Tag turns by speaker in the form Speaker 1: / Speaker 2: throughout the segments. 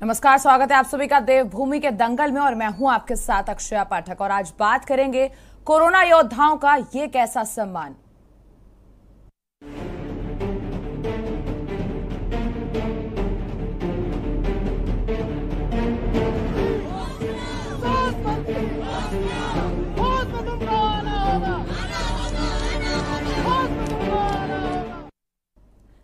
Speaker 1: नमस्कार, स्वागत है आप सभी का देवभूमि के दंगल में और मैं हूं आपके साथ अक्षया पाठक। और आज बात करेंगे कोरोना योद्धाओं का ये कैसा सम्मान।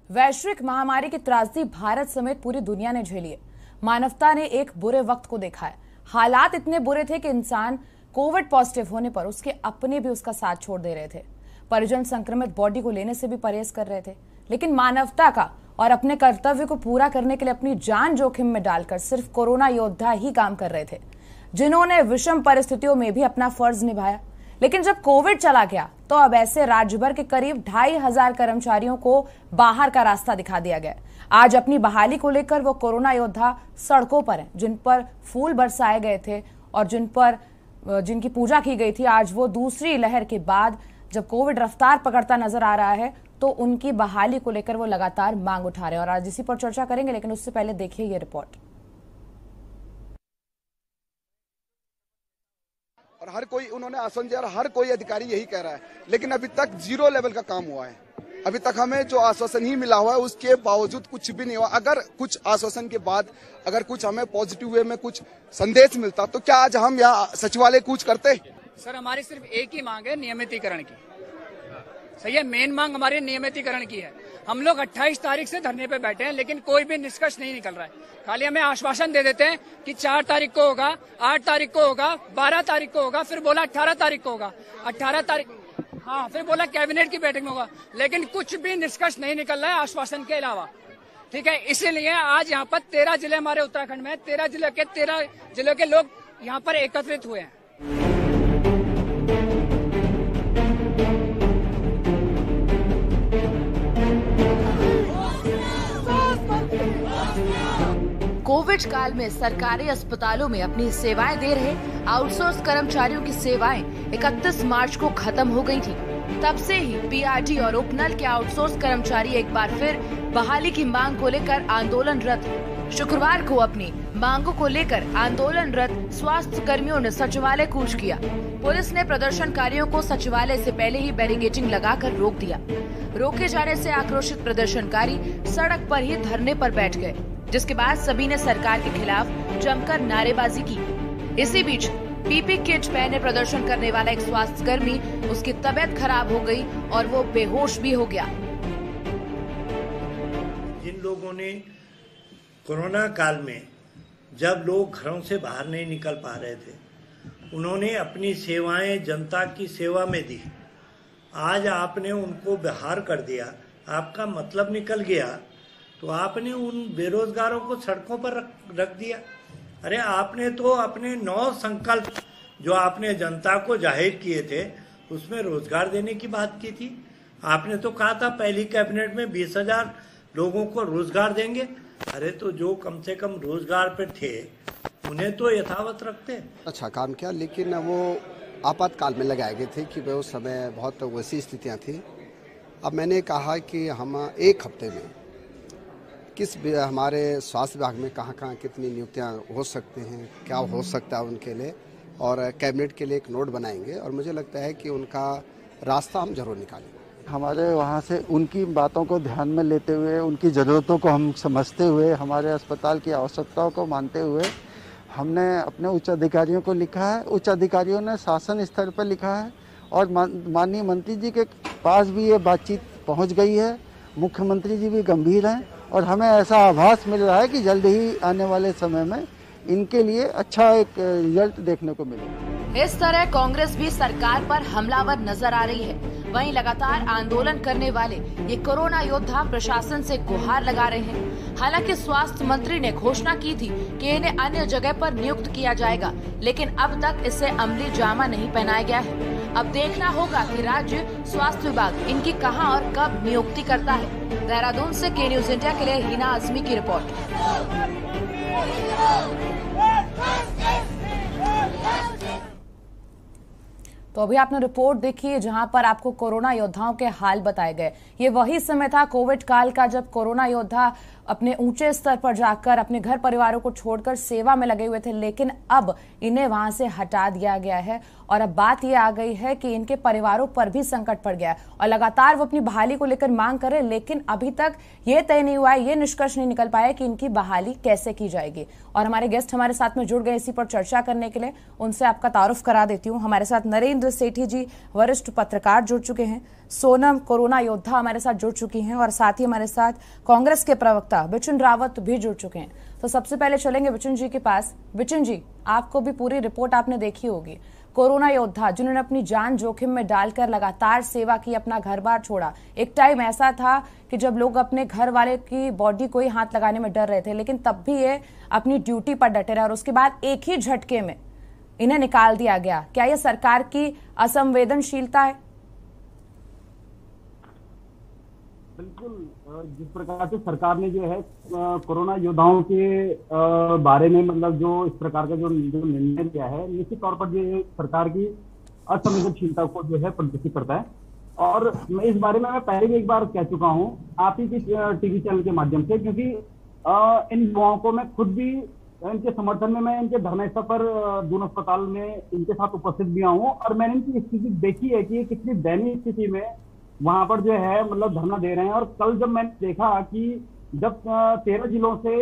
Speaker 1: वैश्विक महामारी की त्रासदी भारत समेत पूरी दुनिया ने झेली है। मानवता ने एक बुरे वक्त को देखा है। हालात इतने बुरे थे कि इंसान कोविड पॉजिटिव होने पर उसके अपने भी उसका साथ छोड़ दे रहे थे। परिजन संक्रमित बॉडी को लेने से भी परहेज कर रहे थे, लेकिन मानवता का और अपने कर्तव्य को पूरा करने के लिए अपनी जान जोखिम में डालकर सिर्फ कोरोना योद्धा ही काम कर रहे थे, जिन्होंने विषम परिस्थितियों में भी अपना फर्ज निभाया। लेकिन जब कोविड चला गया तो अब ऐसे राज्य भर के करीब 2500 कर्मचारियों को बाहर का रास्ता दिखा दिया गया। आज अपनी बहाली को लेकर वो कोरोना योद्धा सड़कों पर हैं, जिन पर फूल बरसाए गए थे और जिनकी पूजा की गई थी। आज वो दूसरी लहर के बाद जब कोविड रफ्तार पकड़ता नजर आ रहा है तो उनकी बहाली को लेकर वो लगातार मांग उठा रहे हैं और आज इसी पर चर्चा करेंगे। लेकिन उससे पहले देखिए ये रिपोर्ट।
Speaker 2: और हर कोई उन्होंने आश्वासन दिया और हर कोई अधिकारी यही कह रहा है, लेकिन अभी तक 0 लेवल का काम हुआ है। अभी तक हमें जो आश्वासन ही मिला हुआ है उसके बावजूद कुछ भी नहीं हुआ। अगर कुछ आश्वासन के बाद अगर कुछ हमें पॉजिटिव वे में कुछ संदेश मिलता तो क्या आज हम यहाँ सचिवालय कूच करते।
Speaker 3: सर, हमारी सिर्फ एक ही मांग है, नियमितीकरण की। सही है, मेन मांग हमारी नियमितीकरण की है। हम लोग 28 तारीख से धरने पे बैठे हैं, लेकिन कोई भी निष्कर्ष नहीं निकल रहा है। खाली हमें आश्वासन दे देते हैं कि 4 तारीख को होगा, 8 तारीख को होगा, 12 तारीख को होगा, फिर बोला 18 तारीख को होगा, 18 तारीख, हाँ, फिर बोला कैबिनेट की बैठक में होगा, लेकिन कुछ भी निष्कर्ष नहीं निकल रहा है आश्वासन के अलावा। ठीक है, इसीलिए आज यहाँ पर 13 जिले हमारे उत्तराखंड में 13 जिलों के लोग यहाँ पर एकत्रित हुए हैं।
Speaker 4: कोविड काल में सरकारी अस्पतालों में अपनी सेवाएं दे रहे आउटसोर्स कर्मचारियों की सेवाएं 31 मार्च को खत्म हो गई थी। तब से ही पीआरडी और उपनल के आउटसोर्स कर्मचारी एक बार फिर बहाली की मांग को लेकर आंदोलनरत हैं। शुक्रवार को अपनी मांगों को लेकर आंदोलनरत स्वास्थ्य कर्मियों ने सचिवालय कूच किया। पुलिस ने प्रदर्शनकारियों को सचिवालय से पहले ही बैरिकेडिंग लगाकर रोक दिया। रोके जाने से आक्रोशित प्रदर्शनकारी सड़क पर ही धरने पर बैठ गए, जिसके बाद सभी ने सरकार के खिलाफ जमकर नारेबाजी की। इसी बीच पीपी किट पहने प्रदर्शन करने वाला एक स्वास्थ्य कर्मी, उसकी तबीयत खराब हो गई और वो बेहोश भी हो गया।
Speaker 5: जिन लोगों ने कोरोना काल में जब लोग घरों से बाहर नहीं निकल पा रहे थे, उन्होंने अपनी सेवाएं जनता की सेवा में दी। आज आपने उनको बाहर कर दिया, आपका मतलब निकल गया, तो आपने उन बेरोजगारों को सड़कों पर रख दिया। अरे आपने तो अपने 9 संकल्प जो आपने जनता को जाहिर किए थे उसमें रोजगार देने की बात की थी। आपने तो कहा था पहली कैबिनेट में 20,000 लोगों को रोजगार देंगे। अरे तो जो कम से कम रोजगार पे थे उन्हें तो यथावत रखते।
Speaker 6: अच्छा काम किया, लेकिन वो आपातकाल में लगाए गए थे कि वो उस समय बहुत वैसी स्थितियाँ थी। अब मैंने कहा कि हम 1 हफ्ते में हमारे स्वास्थ्य विभाग में कहाँ कितनी नियुक्तियाँ हो सकती हैं, क्या हो सकता है उनके लिए, और कैबिनेट के लिए एक नोट बनाएंगे और मुझे लगता है कि उनका रास्ता हम जरूर निकालेंगे।
Speaker 7: हमारे वहाँ से उनकी बातों को ध्यान में लेते हुए, उनकी ज़रूरतों को हम समझते हुए, हमारे अस्पताल की आवश्यकताओं को मानते हुए हमने अपने उच्च अधिकारियों को लिखा है। उच्च अधिकारियों ने शासन स्तर पर लिखा है और माननीय मंत्री जी के पास भी ये बातचीत पहुँच गई है। मुख्यमंत्री जी भी गंभीर हैं और हमें ऐसा आभास मिल रहा है कि जल्द ही आने वाले समय में इनके लिए अच्छा एक रिजल्ट देखने को मिलेगा।
Speaker 4: इस तरह कांग्रेस भी सरकार पर हमलावर नजर आ रही है। वहीं लगातार आंदोलन करने वाले ये कोरोना योद्धा प्रशासन से गुहार लगा रहे हैं। हालांकि स्वास्थ्य मंत्री ने घोषणा की थी कि इन्हें अन्य जगह पर नियुक्त किया जाएगा, लेकिन अब तक इसे अमली जामा नहीं पहनाया गया है। अब देखना होगा कि राज्य स्वास्थ्य विभाग इनकी कहां और कब नियुक्ति करता है। देहरादून से के न्यूज इंडिया के लिए हिना आजमी की रिपोर्ट।
Speaker 1: तो अभी आपने रिपोर्ट देखी जहां पर आपको कोरोना योद्धाओं के हाल बताए गए। ये वही समय था कोविड काल का जब कोरोना योद्धा अपने ऊंचे स्तर पर जाकर अपने घर परिवारों को छोड़कर सेवा में लगे हुए थे, लेकिन अब इन्हें वहां से हटा दिया गया है और अब बात ये आ गई है कि इनके परिवारों पर भी संकट पड़ गया है और लगातार वो अपनी बहाली को लेकर मांग कर रहे, लेकिन अभी तक ये तय नहीं हुआ है, ये निष्कर्ष नहीं निकल पाया कि इनकी बहाली कैसे की जाएगी। और हमारे गेस्ट हमारे साथ में जुड़ गए इसी पर चर्चा करने के लिए, उनसे आपका तारुफ करा देती हूँ। हमारे साथ नरेंद्र सेठी जी वरिष्ठ पत्रकार जुड़ चुके हैं, सोनम कोरोना योद्धा हमारे साथ जुड़ चुकी हैं और साथ ही हमारे साथ कांग्रेस के प्रवक्ता बिचन रावत भी जुड़ चुके हैं। तो सबसे पहले चलेंगे बिचन जी के पास। बिचन जी, आपको भी पूरी रिपोर्ट आपने देखी होगी। कोरोना योद्धा जिन्होंने अपनी जान जोखिम में डालकर लगातार सेवा की, अपना घर बार छोड़ा। एक टाइम ऐसा था कि जब लोग अपने घर वाले की बॉडी को ही हाथ लगाने में डर रहे थे, लेकिन तब भी ये अपनी ड्यूटी पर डटे रहे और उसके बाद एक ही झटके में इन्हें निकाल दिया गया। क्या यह सरकार की असंवेदनशीलता है?
Speaker 8: बिल्कुल, जिस प्रकार से सरकार ने जो है कोरोना योद्धाओं के बारे में मतलब जो इस प्रकार का जो निर्णय लिया है, निश्चित तौर पर जो सरकार की असंवेदनशीलता को जो है प्रदर्शित करता है। और मैं इस बारे में पहले भी एक बार कह चुका हूं आप ही के टीवी चैनल के माध्यम से, क्योंकि इन युवाओं को मैं खुद भी इनके समर्थन में, मैं इनके धरना स्थल पर दून अस्पताल में इनके साथ उपस्थित भी हूँ और मैंने इनकी स्थिति देखी है कि कितनी दयनीय स्थिति में वहां पर जो है मतलब धरना दे रहे हैं। और कल जब मैंने देखा कि जब 13 जिलों से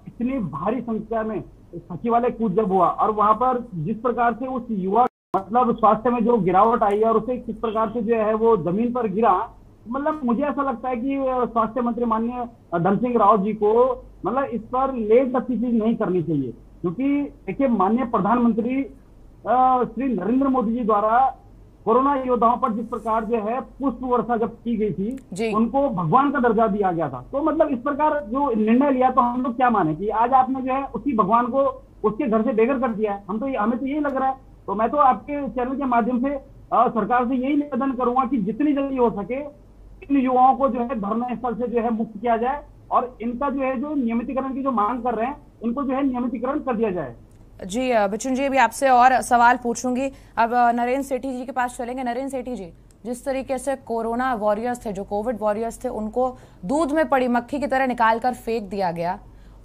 Speaker 8: इतनी भारी संख्या में सचिवालय कूच जब हुआ और वहां पर जिस प्रकार से उस युवा मतलब स्वास्थ्य में जो गिरावट आई और उसे किस प्रकार से जो है वो जमीन पर गिरा, मतलब मुझे ऐसा लगता है कि स्वास्थ्य मंत्री माननीय धन सिंह रावत जी को मतलब इस पर लेट अच्छी चीज नहीं करनी चाहिए, क्योंकि देखिए माननीय प्रधानमंत्री श्री नरेंद्र मोदी जी द्वारा कोरोना योद्धाओं पर जिस प्रकार जो है पुष्प वर्षा जब की गई थी, उनको भगवान का दर्जा दिया गया था। तो मतलब इस प्रकार जो निर्णय लिया तो हम लोग क्या माने कि आज आपने जो है उसी भगवान को उसके घर से बेघर कर दिया है। हमें तो यही लग रहा है। तो मैं तो आपके चैनल के माध्यम से सरकार से यही निवेदन करूंगा कि जितनी जल्दी हो सके इन युवाओं को जो है धरना स्थल से जो है मुक्त किया जाए और इनका जो है जो नियमितीकरण की जो मांग कर रहे हैं इनको जो है नियमितीकरण कर दिया जाए।
Speaker 1: जी बिचन जी, अभी आपसे और सवाल पूछूंगी। अब नरेंद्र सेठी जी के पास चलेंगे। नरेंद्र सेठी जी, जिस तरीके से कोरोना वॉरियर्स थे, जो कोविड वॉरियर्स थे, उनको दूध में पड़ी मक्खी की तरह निकालकर फेंक दिया गया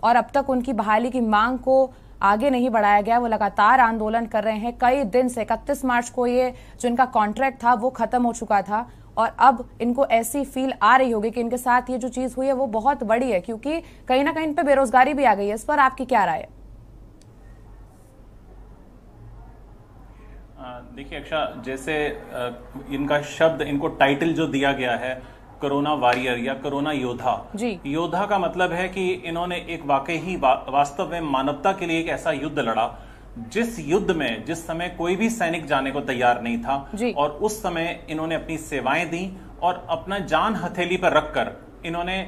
Speaker 1: और अब तक उनकी बहाली की मांग को आगे नहीं बढ़ाया गया। वो लगातार आंदोलन कर रहे हैं कई दिन से। 31 मार्च को ये जो इनका कॉन्ट्रैक्ट था वो खत्म हो चुका था और अब इनको ऐसी फील आ रही होगी कि इनके साथ ये जो चीज हुई है वो बहुत बड़ी है, क्योंकि कहीं ना कहीं इन पे बेरोजगारी भी आ गई है। इस पर आपकी क्या राय है?
Speaker 9: देखिए अक्षा, जैसे इनका शब्द, इनको टाइटल जो दिया गया है कोरोना वॉरियर या कोरोना योद्धा, योद्धा का मतलब है कि इन्होंने एक वाकई ही वास्तव में मानवता के लिए एक ऐसा युद्ध लड़ा जिस युद्ध में जिस समय कोई भी सैनिक जाने को तैयार नहीं था और उस समय इन्होंने अपनी सेवाएं दी और अपना जान हथेली पर रखकर इन्होंने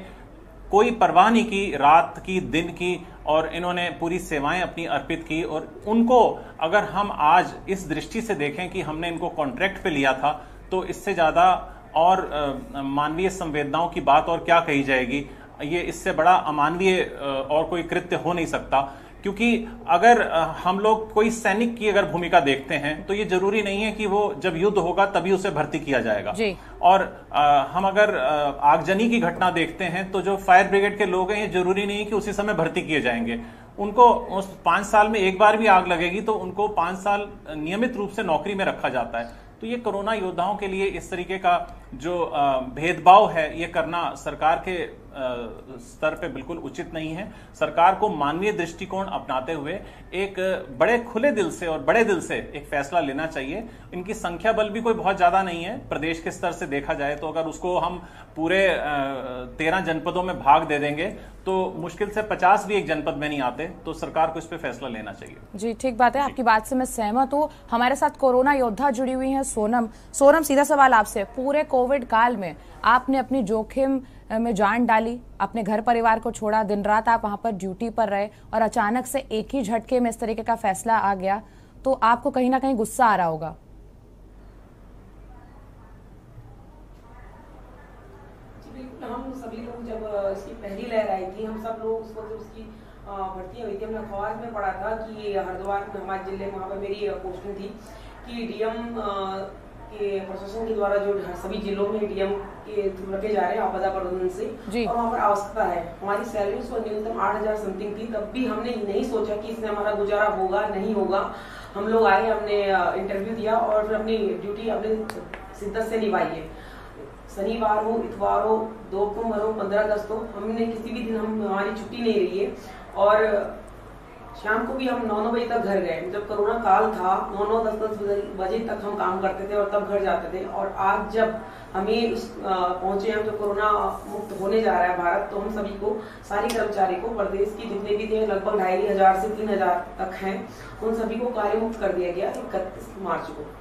Speaker 9: कोई परवाह नहीं की, रात की दिन की, और इन्होंने पूरी सेवाएं अपनी अर्पित की। और उनको अगर हम आज इस दृष्टि से देखें कि हमने इनको कॉन्ट्रैक्ट पे लिया था, तो इससे ज्यादा और मानवीय संवेदनाओं की बात और क्या कही जाएगी। ये इससे बड़ा अमानवीय और कोई कृत्य हो नहीं सकता, क्योंकि अगर हम लोग कोई सैनिक की अगर भूमिका देखते हैं तो ये जरूरी नहीं है कि वो जब युद्ध होगा तभी उसे भर्ती किया जाएगा। और हम अगर आगजनी की घटना देखते हैं तो जो फायर ब्रिगेड के लोग हैं ये जरूरी नहीं है कि उसी समय भर्ती किए जाएंगे। उनको उस 5 साल में एक बार भी आग लगेगी तो उनको 5 साल नियमित रूप से नौकरी में रखा जाता है। तो ये कोरोना योद्धाओं के लिए इस तरीके का जो भेदभाव है ये करना सरकार के स्तर पे बिल्कुल उचित नहीं है। सरकार को मानवीय दृष्टिकोण अपनाते हुए एक बड़े खुले दिल से और बड़े दिल से एक फैसला लेना चाहिए। इनकी संख्या बल भी कोई बहुत ज्यादा नहीं है प्रदेश के स्तर से देखा जाए तो। अगर उसको हम पूरे 13 जनपदों में भाग दे देंगे तो मुश्किल से 50 भी एक जनपद में नहीं आते। तो सरकार को इस पे फैसला लेना चाहिए। जी ठीक बात है, आपकी बात से मैं सहमत हूँ। हमारे साथ कोरोना योद्धा जुड़ी हुई है सोनम। सोनम, सीधा सवाल आपसे, पूरे कोविड काल में आपने अपनी जोखिम में जान डाली, अपने घर परिवार को छोड़ा, दिन रात आप वहां पर ड्यूटी पर रहे और अचानक से एक ही झटके में इस तरीके का फैसला आ गया, तो आपको कहीं ना कहीं गुस्सा आ रहा होगा।
Speaker 10: हम सभी लोग जब इसकी पहली लहर आई थी, हम सब लोग उसको जब उसकी भर्ती हुई थी, हमने अखबार में पढ़ा था कि हरिद्वार में हमारे जिले में वहाँ पर मेरी पोस्टिंग थी कि डीएम के प्रशासन के द्वारा जो सभी जिलों में डीएम के थ्रू रखे जा रहे हैं आपदा प्रबंधन से, और वहाँ पर आवश्यकता है। हमारी सैलरी उसको न्यूनतम 8,000 समथिंग थी, तब भी हमने नहीं सोचा कि इससे हमारा गुजारा होगा नहीं होगा। हम लोग आए, हमने इंटरव्यू दिया और फिर अपनी ड्यूटी अपने शिद्दत से निभाई है। शनिवार हो, इतवार हो, दोपहर हो, 15-10 हो, हमने किसी भी दिन हमारी छुट्टी नहीं रही है। और शाम को भी हम 9-9 बजे तक घर गए। जब कोरोना काल था 9-9, 10-10 बजे तक हम काम करते थे और तब घर जाते थे। और आज जब हमें पहुंचे हम, जब कोरोना मुक्त होने जा रहा है भारत, तो हम सभी को, सारे कर्मचारी को, प्रदेश की जितने भी थे लगभग 2,500 से 3,000 तक हैं, उन सभी को कार्य मुक्त कर दिया गया 31 मार्च को।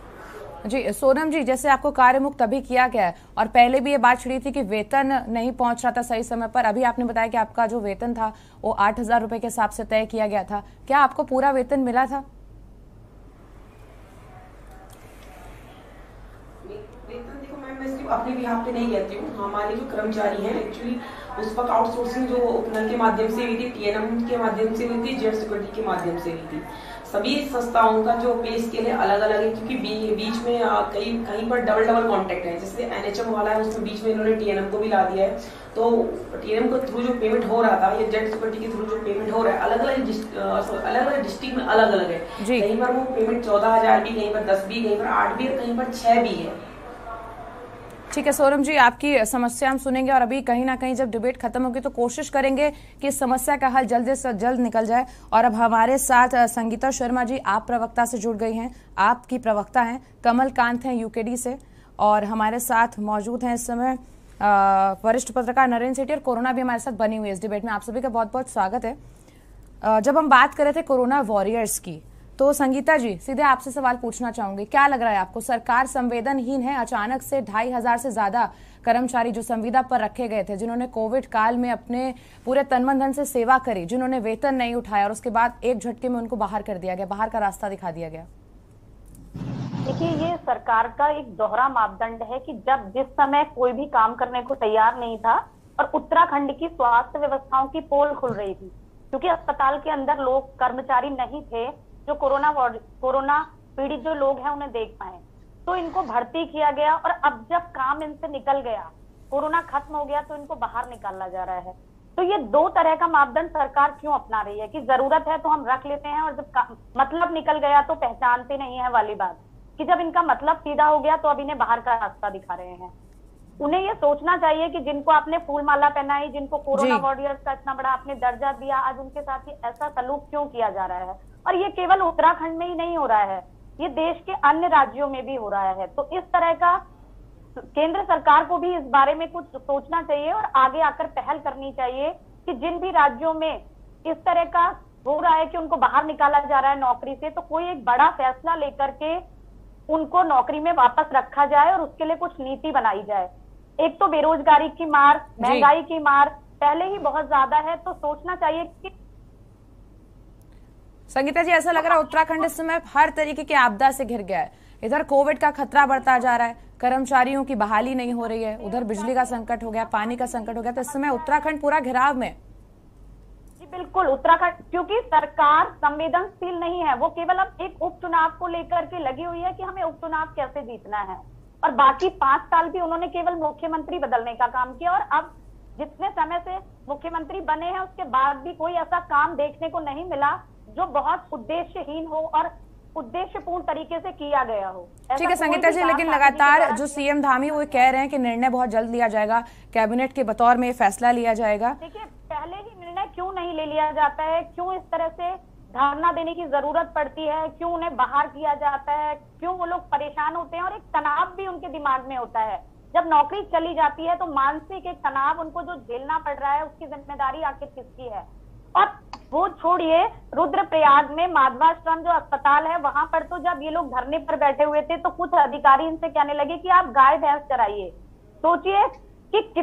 Speaker 1: जी सोनम जी, जैसे आपको कार्य मुक्त अभी किया गया है और पहले भी ये बात छिड़ी थी कि वेतन नहीं पहुंच रहा था सही समय पर, अभी आपने बताया कि आपका जो वेतन था वो 8,000 रुपए के हिसाब से तय किया गया था, क्या आपको पूरा वेतन मिला था?
Speaker 10: वेतन देखो मैम, मैं सिर्फ अपने बिहाफ पे नहीं कहती हूँ, हमारे जो कर्मचारी हैं एक्चुअली उस वक्त आउटसोर्सिंग जो उपनल के माध्यम से हुई थी, टीएनएम के माध्यम से हुई थी, जेट सिक्योरिटी के माध्यम से हुई थी। सभी संस्थाओं का जो पे स्केल है अलग अलग है, क्योंकि बीच में कहीं पर डबल कॉन्ट्रैक्ट है। जैसे एनएचएम वाला है, उसमें बीच में इन्होंने टीएनएम को भी ला दिया है, तो टीएनएम के थ्रू जो पेमेंट हो रहा था या जेट सिक्योरिटी के थ्रू जो पेमेंट हो रहा है अलग अलग डिस्ट्रिक्ट में अलग अलग है। कहीं पर वो पेमेंट 14,000 भी, कहीं पर 10 भी, कहीं पर 8 भी और कहीं पर 6 भी है।
Speaker 1: ठीक है सोनम जी, आपकी समस्या हम सुनेंगे और अभी कहीं ना कहीं जब डिबेट खत्म होगी तो कोशिश करेंगे कि इस समस्या का हल जल्द से जल्द निकल जाए। और अब हमारे साथ संगीता शर्मा जी, आप प्रवक्ता से जुड़ गई हैं, आपकी प्रवक्ता हैं, कमल कांत हैं यूकेडी से, और हमारे साथ मौजूद हैं इस समय वरिष्ठ पत्रकार नरेंद्र सेठी, और कोरोना भी हमारे साथ बनी हुई है इस डिबेट में। आप सभी का बहुत बहुत स्वागत है। जब हम बात कर रहे थे कोरोना वॉरियर्स की, तो संगीता जी सीधे आपसे सवाल पूछना चाहूंगी, क्या लग रहा है आपको, सरकार संवेदनहीन है? अचानक से 2,500 से ज्यादा कर्मचारी जो संविदा पर रखे गए थे, जिन्होंने कोविड काल में अपने पूरे तन मन धन से सेवा करी, जिन्होंने वेतन नहीं उठाया, और उसके बाद एक झटके में उनको बाहर कर दिया गया, बाहर का रास्ता दिखा दिया गया।
Speaker 11: देखिए, ये सरकार का एक दोहरा मापदंड है कि जब जिस समय कोई भी काम करने को तैयार नहीं था और उत्तराखंड की स्वास्थ्य व्यवस्थाओं की पोल खुल रही थी, क्योंकि अस्पताल के अंदर लोग कर्मचारी नहीं थे जो कोरोना पीड़ित जो लोग हैं उन्हें देख पाए, तो इनको भर्ती किया गया। और अब जब काम इनसे निकल गया, कोरोना खत्म हो गया, तो इनको बाहर निकाला जा रहा है। तो ये दो तरह का मापदंड सरकार क्यों अपना रही है कि जरूरत है तो हम रख लेते हैं, और जब मतलब निकल गया तो पहचानते नहीं है वाली बात, कि जब इनका मतलब सीधा हो गया तो अब इन्हें बाहर का रास्ता दिखा रहे हैं। उन्हें ये सोचना चाहिए कि जिनको आपने फूल माला पहनाई, जिनको कोरोना वॉरियर्स का इतना बड़ा आपने दर्जा दिया, आज उनके साथ ही ऐसा सलूक क्यों किया जा रहा है। और ये केवल उत्तराखंड में ही नहीं हो रहा है, ये देश के अन्य राज्यों में भी हो रहा है। तो इस तरह का केंद्र सरकार को भी इस बारे में कुछ सोचना चाहिए और आगे आकर पहल करनी चाहिए कि जिन भी राज्यों में इस तरह का हो रहा है कि उनको बाहर निकाला जा रहा है नौकरी से, तो कोई एक बड़ा फैसला लेकर के उनको नौकरी में वापस रखा जाए और उसके लिए कुछ नीति बनाई जाए। एक तो बेरोजगारी की मार, महंगाई की मार पहले ही बहुत ज्यादा है, तो सोचना चाहिए कि
Speaker 1: संगीता जी, ऐसा लग रहा है उत्तराखंड इस समय हर तरीके की आपदा से घिर गया है। इधर कोविड का खतरा बढ़ता जा रहा है, कर्मचारियों की बहाली नहीं हो रही है, उधर बिजली का संकट हो गया, पानी का संकट हो गया, तो इस समय उत्तराखंड पूरा घेराव में।
Speaker 11: जी बिल्कुल, उत्तराखंड क्योंकि सरकार संवेदनशील नहीं है, वो केवल अब एक उपचुनाव को लेकर के लगी हुई है कि हमें उपचुनाव कैसे जीतना है, और बाकी 5 साल भी उन्होंने केवल मुख्यमंत्री बदलने का काम किया। और अब जितने समय से मुख्यमंत्री बने हैं उसके बाद भी कोई ऐसा काम देखने को नहीं मिला जो बहुत उद्देश्यहीन हो और उद्देश्यपूर्ण तरीके से किया गया हो।
Speaker 1: ठीक है संगीता जी, लेकिन लगातार जो सीएम धामी वो कह रहे हैं कि निर्णय बहुत जल्द लिया जाएगा, कैबिनेट के बतौर में ये फैसला लिया जाएगा।
Speaker 11: देखिए, पहले ही निर्णय क्यों नहीं ले लिया जाता है, क्यों इस तरह से धरना देने की जरूरत पड़ती है, क्यों उन्हें बाहर किया जाता है, क्यों वो लोग परेशान होते हैं, और एक तनाव भी उनके दिमाग में होता है। जब नौकरी चली जाती है तो मानसिक एक तनाव उनको जो झेलना पड़ रहा है, उसकी जिम्मेदारी आखिर किसकी है। और वो छोड़िए, रुद्रप्रयाग में माधवाश्रम जो अस्पताल है वहां पर तो जब ये लोग धरने पर बैठे हुए थे तो कुछ अधिकारी इनसे कहने लगे कि आप गाय भैंस चराइए। सोचिए कि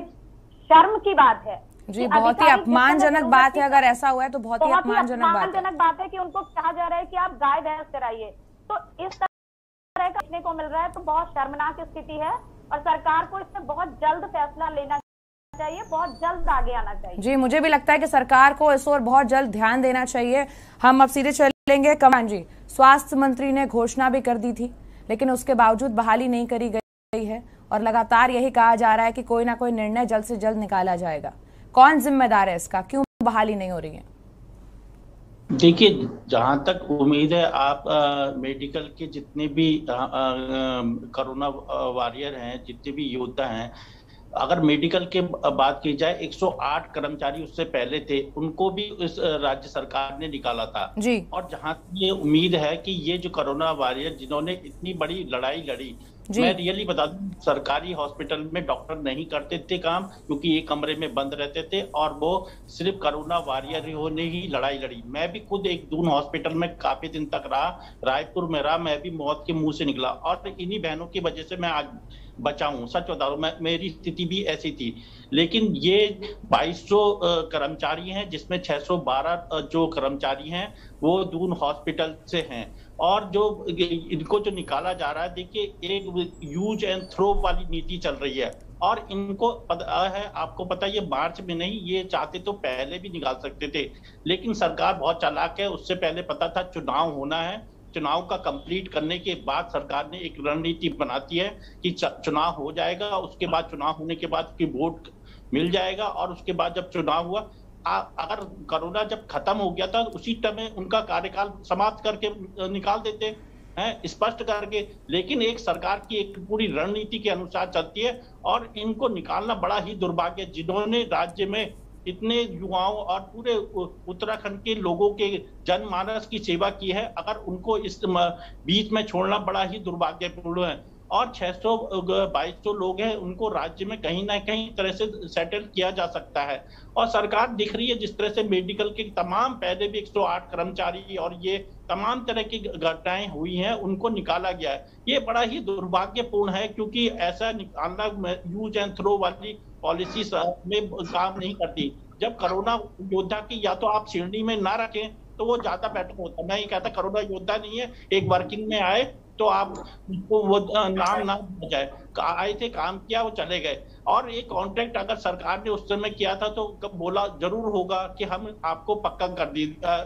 Speaker 11: शर्म की बात है
Speaker 1: जी, बहुत ही अपमानजनक बात है। अगर ऐसा हुआ है तो बहुत ही अपमानजनक
Speaker 11: बात है कि उनको कहा जा रहा है कि आप गाय भैंस चराइए। तो इस तरह का देखने को मिल रहा है, तो बहुत शर्मनाक स्थिति है और सरकार को इसमें बहुत जल्द फैसला लेना चाहिए, बहुत जल्द आगे आना चाहिए।
Speaker 1: जी, मुझे भी लगता है कि सरकार को इस ओर बहुत जल्द ध्यान देना चाहिए। हम अब सीधे चलेंगे कमान जी, स्वास्थ्य मंत्री ने घोषणा भी कर दी थी लेकिन उसके बावजूद बहाली नहीं करी गई है और लगातार यही कहा जा रहा है कि कोई ना कोई निर्णय जल्द से जल्द निकाला जाएगा। कौन जिम्मेदार है इसका, क्यों बहाली नहीं हो रही है?
Speaker 12: देखिए, जहां तक उम्मीद है, आप मेडिकल के जितने भी कोरोना वॉरियर हैं, जितने भी योद्धा हैं, अगर मेडिकल के बात की जाए, 108 कर्मचारी उससे पहले थे, उनको भी इस राज्य सरकार ने निकाला था
Speaker 1: जी।
Speaker 12: और जहां ये उम्मीद है कि ये जो कोरोना वॉरियर जिन्होंने इतनी बड़ी लड़ाई लड़ी, मैं रियली बता दूं, सरकारी हॉस्पिटल में डॉक्टर नहीं करते थे काम, क्योंकि एक कमरे में बंद रहते थे और वो सिर्फ कोरोना वॉरियर ने ही लड़ाई लड़ी। मैं भी खुद एक दून हॉस्पिटल में काफी दिन तक रहा, रायपुर में रहा, मैं भी मौत के मुंह से निकला और इन्हीं बहनों की वजह से मैं आज बचा हूं। सच बता रहा हूं, मेरी स्थिति भी ऐसी थी। लेकिन ये 2200 कर्मचारी हैं, जिसमें 612 जो कर्मचारी हैं वो दून हॉस्पिटल से हैं और जो इनको जो निकाला जा रहा है, देखिए, एक यूज एंड थ्रो वाली नीति चल रही है और इनको पता है, आपको पता है, ये मार्च में नहीं, ये चाहते तो पहले भी निकाल सकते थे, लेकिन सरकार बहुत चालाक है। उससे पहले पता था चुनाव होना है, चुनाव का कंप्लीट करने के बाद सरकार ने एक रणनीति बनाती है कि चुनाव हो जाएगा, उसके बाद चुनाव होने के बाद की वोट मिल जाएगा और उसके बाद जब चुनाव हुआ, अगर कोरोना जब खत्म हो गया था, उसी टाइम उनका कार्यकाल समाप्त करके निकाल देते हैं, स्पष्ट करके। लेकिन एक सरकार की एक पूरी रणनीति के अनुसार चलती है और इनको निकालना बड़ा ही दुर्भाग्य। जिन्होंने राज्य में इतने युवाओं और पूरे उत्तराखंड के लोगों के जनमानस की सेवा की है, अगर उनको इस बीच में छोड़ना बड़ा ही दुर्भाग्यपूर्ण है। और 622 लोग हैं, उनको राज्य में कहीं ना कहीं तरह से सेटल किया जा सकता है और सरकार दिख रही है जिस तरह से मेडिकल के तमाम पहले भी 108 कर्मचारी और ये तमाम तरह की घटनाएं हुई हैं, उनको निकाला गया है। ये बड़ा ही दुर्भाग्यपूर्ण है, क्योंकि ऐसा निकालना यूज एंड थ्रो वाली पॉलिसी में काम नहीं करती। जब कोरोना योद्धा की या तो आप श्रेणी में ना रखें तो वो ज्यादा बेटर होता। मैं ये कहता कोरोना योद्धा नहीं है, एक वर्किंग में आए तो आप वो नाम ना जाए, आए थे, काम किया, वो चले गए। और एक कॉन्ट्रैक्ट अगर सरकार ने उस समय किया था तो बोला जरूर होगा कि हम आपको पक्का कर दिया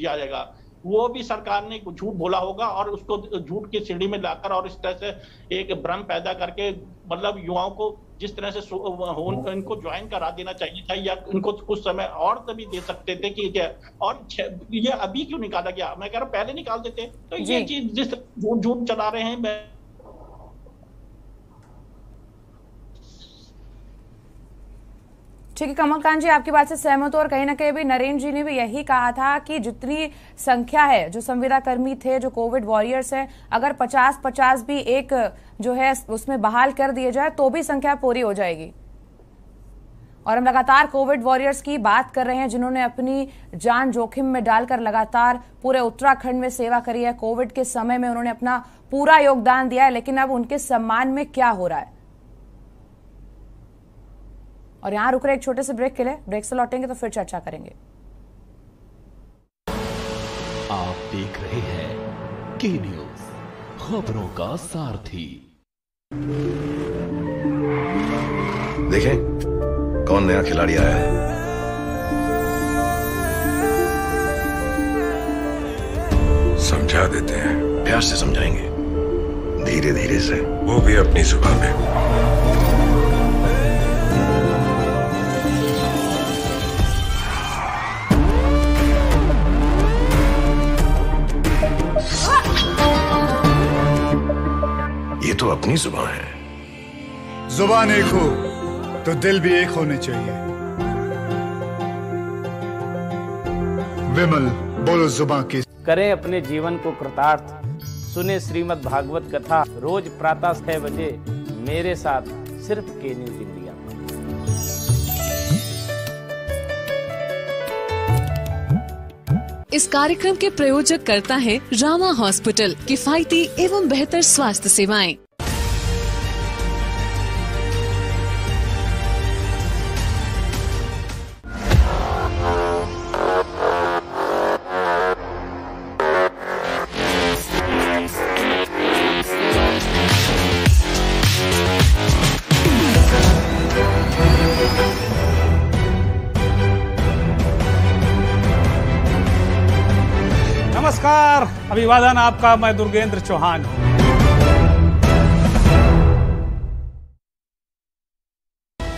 Speaker 12: जाएगा, वो भी सरकार ने झूठ बोला होगा और उसको झूठ की सीढ़ी में लाकर और इस तरह से एक भ्रम पैदा करके, मतलब युवाओं को जिस तरह से इनको ज्वाइन करा देना चाहिए था या इनको कुछ समय और तभी दे सकते थे कि क्या, और ये अभी क्यों निकाला गया? मैं कह रहा हूं पहले निकाल देते। तो ये चीज जिस झूठ चला रहे हैं, मैं
Speaker 1: ठीक है कमलकांत जी, आपकी बात से सहमत हूं और कहीं ना कहीं भी नरेंद्र जी ने भी यही कहा था कि जितनी संख्या है जो संविदा कर्मी थे, जो कोविड वॉरियर्स हैं, अगर 50-50 भी एक जो है उसमें बहाल कर दिए जाए तो भी संख्या पूरी हो जाएगी। और हम लगातार कोविड वॉरियर्स की बात कर रहे हैं जिन्होंने अपनी जान जोखिम में डालकर लगातार पूरे उत्तराखंड में सेवा करी है। कोविड के समय में उन्होंने अपना पूरा योगदान दिया है, लेकिन अब उनके सम्मान में क्या हो रहा है? और यहां रुक रहे एक छोटे से ब्रेक के लिए, ब्रेक से लौटेंगे तो फिर चर्चा करेंगे।
Speaker 13: आप देख रहे हैं के न्यूज, खबरों का सारथी।
Speaker 14: देखें कौन नया खिलाड़ी आया है। समझा देते हैं, प्यार से समझाएंगे, धीरे धीरे से, वो भी अपनी जुबान में। ये तो अपनी जुबान है।
Speaker 15: जुबान एक हो तो दिल भी एक होने चाहिए। विमल बोलो जुबान की।
Speaker 16: करें अपने जीवन को कृतार्थ, सुने श्रीमद् भागवत कथा रोज प्रातः 6 बजे मेरे साथ, सिर्फ के न्यूज इंडिया।
Speaker 17: इस कार्यक्रम के प्रायोजक करता है रामा हॉस्पिटल, किफायती एवं बेहतर स्वास्थ्य सेवाएं।
Speaker 18: अभिवादन आपका, मैं दुर्गेंद्र चौहान हूं।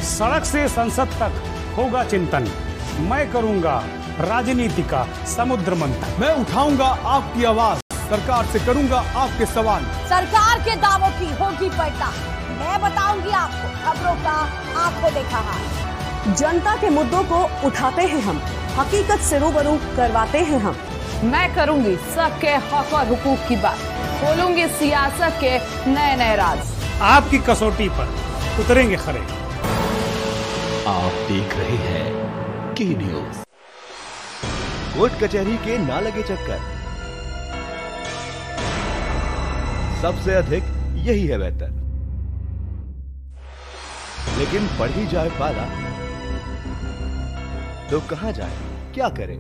Speaker 18: सड़क से संसद तक होगा चिंतन, मैं करूंगा राजनीति का समुद्र मंथन। मैं उठाऊंगा आपकी आवाज, सरकार से करूंगा आपके सवाल।
Speaker 19: सरकार के दावों की होगी पलटा, मैं बताऊंगी आपको खबरों का आंखों देखा हाल।
Speaker 20: जनता के मुद्दों को उठाते हैं हम, हकीकत से रूबरू करवाते हैं हम।
Speaker 1: मैं करूंगी सबके हक और हुकूक की बात, खोलूंगी सियासत के नए नए राज।
Speaker 18: आपकी कसौटी पर उतरेंगे खरे।
Speaker 13: आप देख रहे हैं के न्यूज।
Speaker 21: कोर्ट कचहरी के ना लगे चक्कर, सबसे अधिक यही है बेहतर। लेकिन बढ़ ही जाए पाला तो कहां जाए, क्या करें?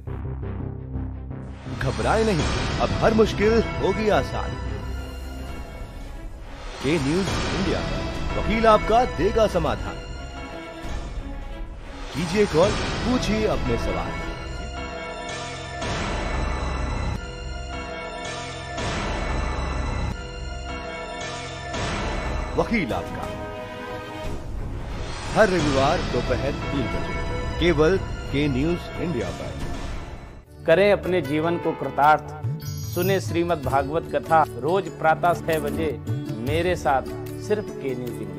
Speaker 21: घबराए नहीं, अब हर मुश्किल होगी आसान। के न्यूज इंडिया पर वकील आपका देगा समाधान। कीजिए कॉल, पूछिए अपने सवाल। वकील आपका हर रविवार दोपहर 3 बजे केवल के न्यूज इंडिया पर।
Speaker 16: करें अपने जीवन को कृतार्थ, सुने श्रीमद् भागवत कथा रोज प्रातः 6 बजे मेरे साथ सिर्फ के न्यूज इंडिया।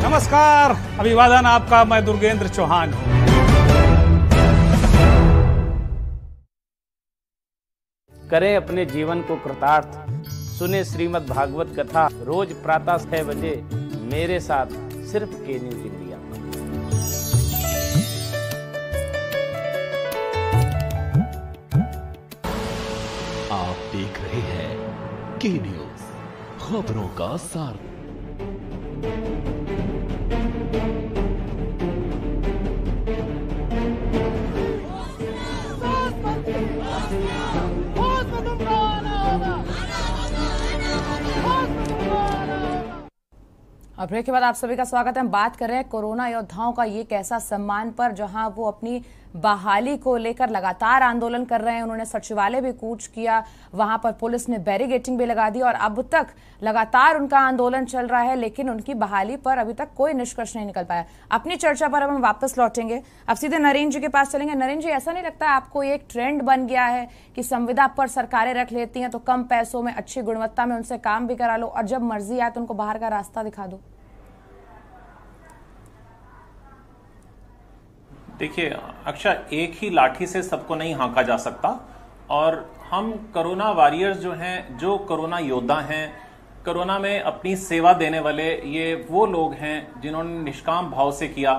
Speaker 18: नमस्कार, अभिवादन आपका, मैं दुर्गेंद्र चौहान हूं।
Speaker 16: करें अपने जीवन को कृतार्थ, सुने श्रीमद् भागवत कथा रोज प्रातः 6 बजे मेरे साथ सिर्फ के न्यूज इंडिया।
Speaker 13: आप देख रहे हैं के न्यूज, खबरों का सार।
Speaker 1: और ब्रेक के बाद आप सभी का स्वागत है। हम बात कर रहे हैं कोरोना योद्धाओं का ये कैसा सम्मान पर, जहां वो अपनी बहाली को लेकर लगातार आंदोलन कर रहे हैं। उन्होंने सचिवालय भी कूच किया, वहां पर पुलिस ने बैरिकेडिंग भी लगा दी और अब तक लगातार उनका आंदोलन चल रहा है, लेकिन उनकी बहाली पर अभी तक कोई निष्कर्ष नहीं निकल पाया। अपनी चर्चा पर अब हम वापस लौटेंगे, अब सीधे नरेंद्र जी के पास चलेंगे। नरेंद्र जी, ऐसा नहीं लगता आपको एक ट्रेंड बन गया है कि संविदा पर सरकारें रख लेती हैं तो कम पैसों में, अच्छी गुणवत्ता में उनसे काम भी करा लो और जब मर्जी आए तो उनको बाहर का रास्ता दिखा दो?
Speaker 9: देखिए अक्षा, एक ही लाठी से सबको नहीं हाँका जा सकता और हम कोरोना वॉरियर्स जो हैं, जो कोरोना योद्धा हैं, कोरोना में अपनी सेवा देने वाले, ये वो लोग हैं जिन्होंने निष्काम भाव से किया।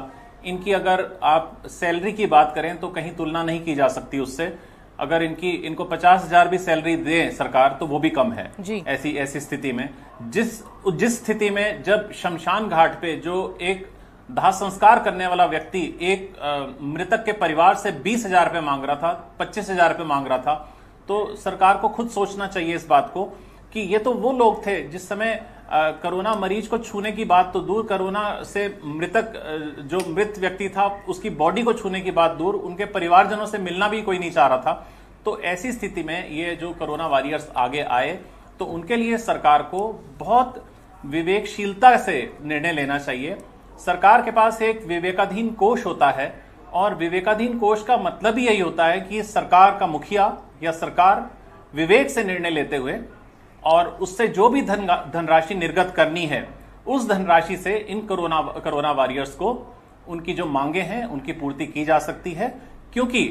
Speaker 9: इनकी अगर आप सैलरी की बात करें तो कहीं तुलना नहीं की जा सकती उससे। अगर इनको 50,000 भी सैलरी दे सरकार तो वो भी कम है ऐसी स्थिति में। जिस स्थिति में जब शमशान घाट पे जो एक दाह संस्कार करने वाला व्यक्ति एक मृतक के परिवार से 20,000 रुपए मांग रहा था, 25,000 रुपए मांग रहा था, तो सरकार को खुद सोचना चाहिए इस बात को कि ये तो वो लोग थे जिस समय कोरोना मरीज को छूने की बात तो दूर, कोरोना से मृतक जो मृत व्यक्ति था उसकी बॉडी को छूने की बात दूर, उनके परिवारजनों से मिलना भी कोई नहीं चाह रहा था। तो ऐसी स्थिति में ये जो कोरोना वॉरियर्स आगे आए तो उनके लिए सरकार को बहुत विवेकशीलता से निर्णय लेना चाहिए। सरकार के पास एक विवेकाधीन कोष होता है और विवेकाधीन कोष का मतलब ही यही होता है कि सरकार का मुखिया या सरकार विवेक से निर्णय लेते हुए और उससे जो भी धनराशि निर्गत करनी है उस धनराशि से इन कोरोना वॉरियर्स को उनकी जो मांगे हैं उनकी पूर्ति की जा सकती है। क्योंकि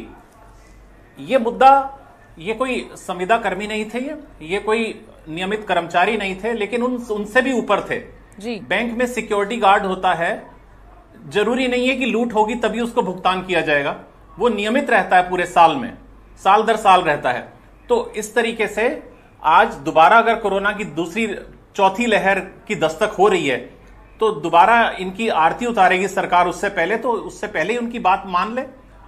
Speaker 9: ये मुद्दा, ये कोई संविदा कर्मी नहीं थे, ये कोई नियमित कर्मचारी नहीं थे, लेकिन उनसे भी ऊपर थे जी। बैंक में सिक्योरिटी गार्ड होता है, जरूरी नहीं है कि लूट होगी तभी उसको भुगतान किया जाएगा, वो नियमित रहता है पूरे साल में, साल दर साल रहता है। तो इस तरीके से आज दोबारा अगर कोरोना की दूसरी चौथी लहर की दस्तक हो रही है तो दोबारा इनकी आरती उतारेगी सरकार उससे पहले, तो उससे पहले ही उनकी बात मान ले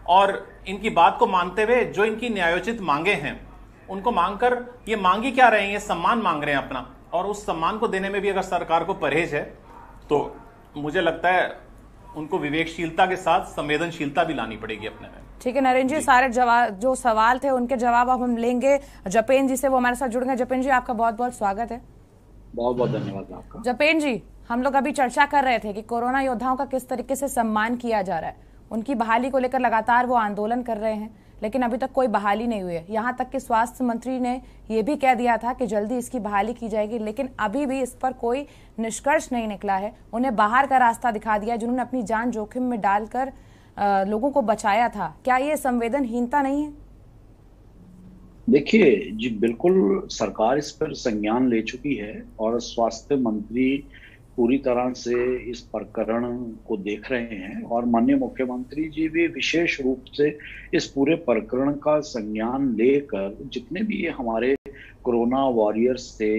Speaker 9: और इनकी बात को मानते हुए जो इनकी न्यायोचित मांगे हैं उनको मांगकर, ये मांगी क्या रहे हैं, ये सम्मान मांग रहे हैं अपना, और उस सम्मान को देने में भी अगर सरकार को परहेज है तो मुझे लगता है उनको विवेकशीलता के साथ संवेदनशीलता भी लानी पड़ेगी अपने में।
Speaker 1: ठीक है नरेंद्र जी, सारे जवाब जो सवाल थे उनके जवाब अब हम लेंगे जपेन जी से, वो हमारे साथ जुड़ गए। जपेन जी आपका बहुत बहुत स्वागत है।
Speaker 2: बहुत बहुत धन्यवाद आपका।
Speaker 1: जपेन जी, हम लोग अभी चर्चा कर रहे थे कि कोरोना योद्धाओं का किस तरीके से सम्मान किया जा रहा है, उनकी बहाली को लेकर लगातार वो आंदोलन कर रहे हैं, लेकिन अभी तक कोई बहाली नहीं हुई है। यहाँ तक कि स्वास्थ्य मंत्री ने ये भी कह दिया था कि जल्दी इसकी बहाली की जाएगी, लेकिन अभी भी इस पर कोई निष्कर्ष नहीं निकला है। उन्हें बाहर का रास्ता दिखा दिया जिन्होंने अपनी जान जोखिम में डालकर लोगों को बचाया था। क्या ये संवेदनहीनता नहीं है?
Speaker 2: देखिए जी, बिल्कुल सरकार इस पर संज्ञान ले चुकी है और स्वास्थ्य मंत्री पूरी तरह से इस प्रकरण को देख रहे हैं और माननीय मुख्यमंत्री जी भी विशेष रूप से इस पूरे प्रकरण का संज्ञान लेकर जितने भी हमारे कोरोना वॉरियर्स थे,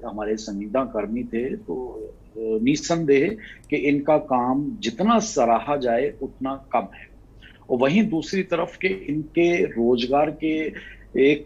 Speaker 2: हमारे संविदा कर्मी थे, तो निस्संदेह कि इनका काम जितना सराहा जाए उतना कम है। और वहीं दूसरी तरफ के इनके रोजगार के एक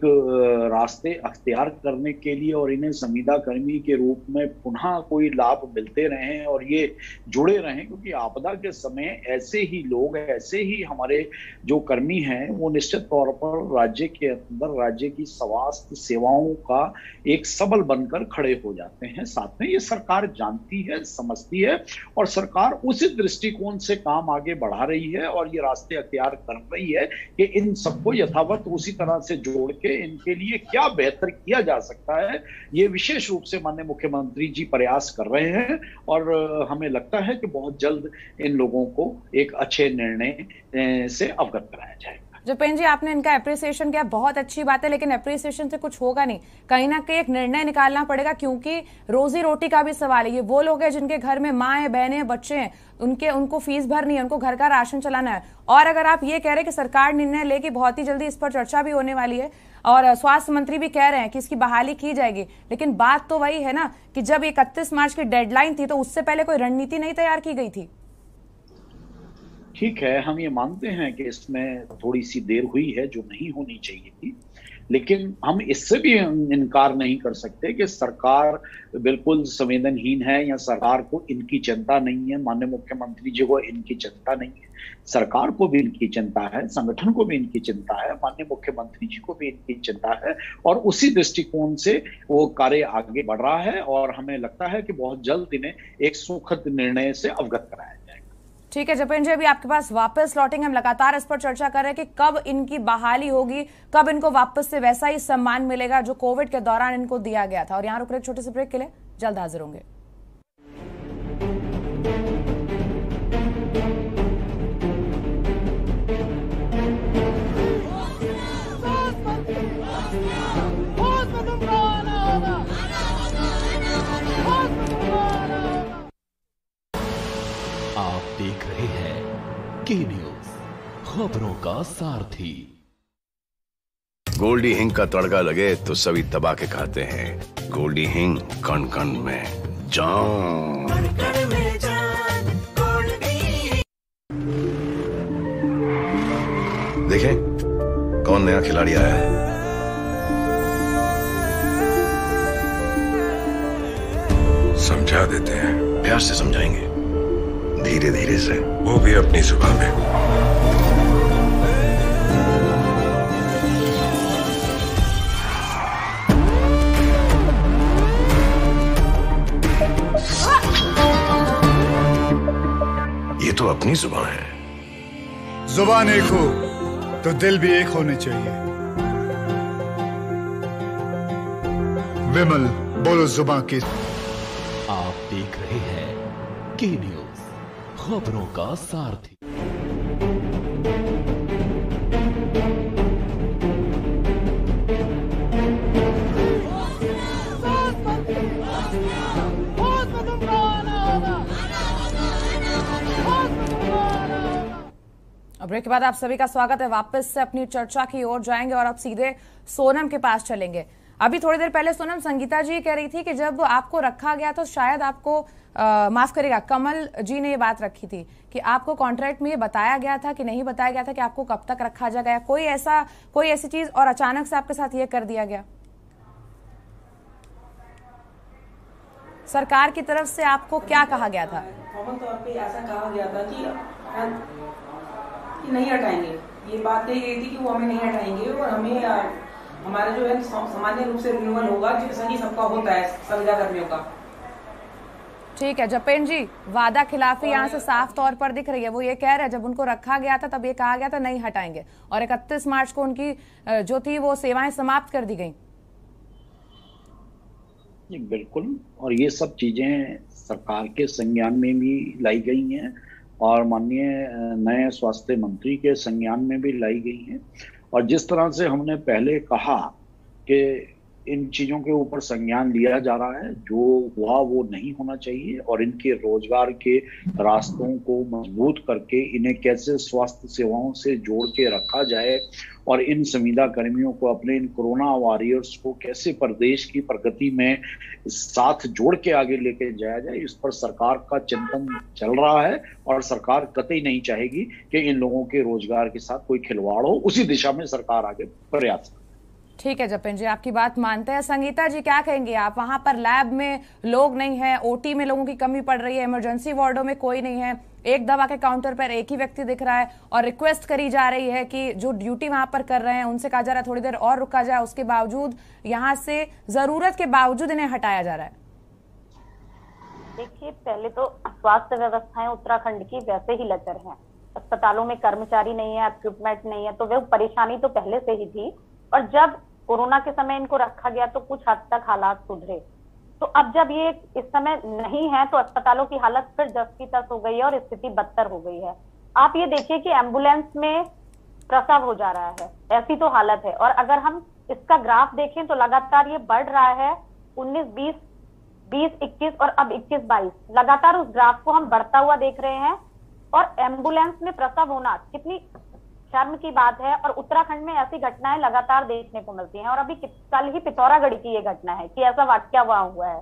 Speaker 2: रास्ते अख्तियार करने के लिए और इन्हें संविदा कर्मी के रूप में पुनः कोई लाभ मिलते रहें और ये जुड़े रहें, क्योंकि आपदा के समय ऐसे ही लोग, ऐसे ही हमारे जो कर्मी हैं वो निश्चित तौर पर राज्य के अंदर राज्य की स्वास्थ्य सेवाओं का एक सबल बनकर खड़े हो जाते हैं। साथ में ये सरकार जानती है, समझती है और सरकार उसी दृष्टिकोण से काम आगे बढ़ा रही है और ये रास्ते अख्तियार कर रही है कि इन सबको यथावत उसी तरह से जोड़ के इनके लिए क्या बेहतर किया जा सकता है, ये विशेष रूप से माननीय मुख्यमंत्री जी प्रयास कर रहे हैं और हमें लगता है कि बहुत जल्द इन लोगों को एक अच्छे निर्णय से अवगत कराया जाएगा।
Speaker 1: जपेन जी, आपने इनका एप्रिसिएशन किया, बहुत अच्छी बात है, लेकिन एप्रिसिएशन से कुछ होगा नहीं, कहीं ना कहीं एक निर्णय निकालना पड़ेगा, क्योंकि रोजी रोटी का भी सवाल है। ये वो लोग हैं जिनके घर में माँ है, बहनें हैं, बच्चे हैं, उनको फीस भरनी है, उनको घर का राशन चलाना है। और अगर आप ये कह रहे हैं कि सरकार निर्णय लेगी, बहुत ही जल्दी इस पर चर्चा भी होने वाली है और स्वास्थ्य मंत्री भी कह रहे हैं कि इसकी बहाली की जाएगी, लेकिन बात तो वही है ना कि जब 31 मार्च की डेडलाइन थी तो उससे पहले कोई रणनीति नहीं तैयार की गई थी।
Speaker 2: ठीक है, हम ये मानते हैं कि इसमें थोड़ी सी देर हुई है जो नहीं होनी चाहिए थी, लेकिन हम इससे भी इनकार नहीं कर सकते कि सरकार बिल्कुल संवेदनहीन है या सरकार को इनकी चिंता नहीं है। माननीय मुख्यमंत्री जी को इनकी चिंता नहीं है, सरकार को भी इनकी चिंता है, संगठन को भी इनकी चिंता है, माननीय मुख्यमंत्री जी को भी इनकी चिंता है और उसी दृष्टिकोण से वो कार्य आगे बढ़ रहा है और हमें लगता है कि बहुत जल्द इन्हें एक सुखद निर्णय से अवगत कराया जाएगा।
Speaker 1: ठीक है जपेन जी, अभी आपके पास वापस लौटेंगे। हम लगातार इस पर चर्चा कर रहे हैं कि कब इनकी बहाली होगी, कब इनको वापस से वैसा ही सम्मान मिलेगा जो कोविड के दौरान इनको दिया गया था। और यहाँ रुक रहे छोटे से ब्रेक के लिए, जल्द हाजिर होंगे।
Speaker 13: आप देख रहे हैं के न्यूज, खबरों का सारथी।
Speaker 14: गोल्डी हिंग का तड़का लगे तो सभी दबा के खाते हैं। गोल्डी हिंग, कण कण में जान। देखें कौन नया खिलाड़ी आया है। समझा देते हैं, प्यार से समझाएंगे, धीरे धीरे से, वो भी अपनी जुबान में। ये तो अपनी जुबान है।
Speaker 15: जुबान एक हो तो दिल भी एक होने चाहिए। विमल, बोलो जुबान की।
Speaker 13: आप देख रहे हैं के न्यूज, खबरों का सारथी।
Speaker 1: ब्रेक के बाद आप सभी का स्वागत है। वापस से अपनी चर्चा की ओर जाएंगे और अब सीधे सोनम के पास चलेंगे। अभी थोड़ी देर पहले सोनम, संगीता जी कह रही थी कि जब आपको रखा गया तो शायद आपको माफ करेगा, कमल जी ने ये बात रखी थी कि आपको कॉन्ट्रैक्ट में ये बताया गया था कि नहीं बताया गया था कि आपको कब तक रखा जाएगा, कोई ऐसी चीज, और अचानक से आपके साथ ये कर दिया गया। सरकार की तरफ से आपको क्या कहा गया था?
Speaker 10: कॉमन तौर पे ऐसा कहा गया था कि नहीं हटाएंगे, ये बात कही गई थी कि वो हमें नहीं हटाएंगे और हमें हमारा जो है सामान्य रूप से रिन्यूअल होगा, जैसा कि सबका होता है संविदा कर्मियों का।
Speaker 1: ठीक है जपेन जी, वादा खिलाफी यहाँ से साफ तौर पर दिख रही है। वो ये कह रहे हैं जब उनको रखा गया था तब ये कहा गया था नहीं हटाएंगे, और 31 मार्च को उनकी जो थी वो सेवाएं समाप्त कर दी गई।
Speaker 2: बिल्कुल, और ये सब चीजें सरकार के संज्ञान में भी लाई गई हैं और माननीय नए स्वास्थ्य मंत्री के संज्ञान में भी लाई गई हैं। और जिस तरह से हमने पहले कहा कि इन चीजों के ऊपर संज्ञान लिया जा रहा है, जो हुआ वो नहीं होना चाहिए और इनके रोजगार के रास्तों को मजबूत करके इन्हें कैसे स्वास्थ्य सेवाओं से जोड़ के रखा जाए और इन संविदा कर्मियों को, अपने इन कोरोना वॉरियर्स को कैसे प्रदेश की प्रगति में साथ जोड़ के आगे लेके जाया जाए, इस पर सरकार का चिंतन चल रहा है और सरकार कतई नहीं चाहेगी कि इन लोगों के रोजगार के साथ कोई खिलवाड़ हो। उसी दिशा में सरकार आगे प्रयास।
Speaker 1: ठीक है जपेन जी, आपकी बात मानते हैं। संगीता जी क्या कहेंगे आप? वहां पर लैब में लोग नहीं है, ओटी में लोगों की कमी पड़ रही है, इमरजेंसी वार्डों में कोई नहीं है, एक दवा के काउंटर पर एक ही व्यक्ति दिख रहा है और रिक्वेस्ट करी जा रही है कि जो ड्यूटी वहां पर कर रहे हैं उनसे कहा जा रहा है थोड़ी देर और रुका जाए, उसके बावजूद यहाँ से जरूरत के बावजूद इन्हें हटाया जा रहा है।
Speaker 11: देखिए, पहले तो स्वास्थ्य व्यवस्थाएं उत्तराखंड की वैसे ही लचर हैं, अस्पतालों में कर्मचारी नहीं है, इक्विपमेंट नहीं है, तो वह परेशानी तो पहले से ही थी। और जब कोरोना के समय इनको रखा गया तो कुछ हद तक हालात सुधरे, तो अब जब ये इस समय नहीं है तो अस्पतालों की हालत फिर 10 की 10 हो गई है और स्थिति बदतर हो गई है। आप ये देखिए कि एम्बुलेंस में प्रसव हो जा रहा है, ऐसी तो हालत है। और अगर हम इसका ग्राफ देखें तो लगातार ये बढ़ रहा है, 19, 20, 21 और अब 21, 22 लगातार उस ग्राफ को हम बढ़ता हुआ देख रहे हैं। और एम्बुलेंस में प्रसव होना कितनी शर्म की बात है, और उत्तराखंड में ऐसी घटनाएं लगातार देखने को मिलती हैं। और अभी कल ही पिथौरागढ़ की ये घटना है कि ऐसा वाकया वहां हुआ है।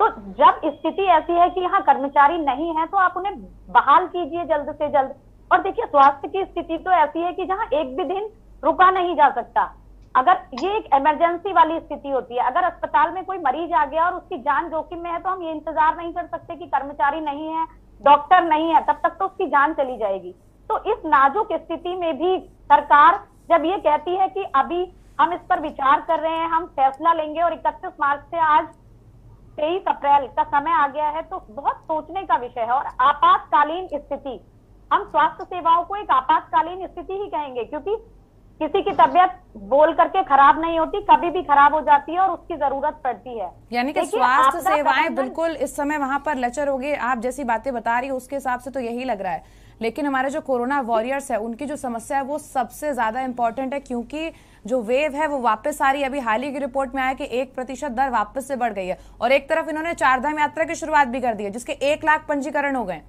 Speaker 11: तो जब स्थिति ऐसी है कि यहाँ कर्मचारी नहीं है तो आप उन्हें बहाल कीजिए जल्द से जल्द। और देखिए, स्वास्थ्य की स्थिति तो ऐसी है कि जहाँ एक भी दिन रुका नहीं जा सकता। अगर ये एक इमरजेंसी वाली स्थिति होती है, अगर अस्पताल में कोई मरीज आ गया और उसकी जान जोखिम में है तो हम ये इंतजार नहीं कर सकते कि कर्मचारी नहीं है, डॉक्टर नहीं है, तब तक तो उसकी जान चली जाएगी। तो इस नाजुक स्थिति में भी सरकार जब ये कहती है कि अभी हम इस पर विचार कर रहे हैं, हम फैसला लेंगे और 31 मार्च से आज 23 अप्रैल का समय आ गया है, तो बहुत सोचने का विषय है। और आपातकालीन स्थिति, हम स्वास्थ्य सेवाओं को एक आपातकालीन स्थिति ही कहेंगे, क्योंकि किसी की तबियत बोल करके खराब नहीं होती, कभी भी खराब हो जाती है और उसकी जरूरत पड़ती है।
Speaker 1: यानी कि स्वास्थ्य सेवाएं बिल्कुल इस समय वहां पर लचर होगी। आप जैसी बातें बता रही है उसके हिसाब से तो यही लग रहा है। लेकिन हमारे जो कोरोना वॉरियर्स है उनकी जो समस्या है वो सबसे ज्यादा इंपॉर्टेंट है, क्योंकि जो वेव है वो वापस आ रही है। अभी हाल ही की रिपोर्ट में आया कि 1% दर वापस से बढ़ गई है और एक तरफ इन्होंने चारधाम यात्रा की शुरुआत भी कर दी है जिसके 1 लाख पंजीकरण हो गए।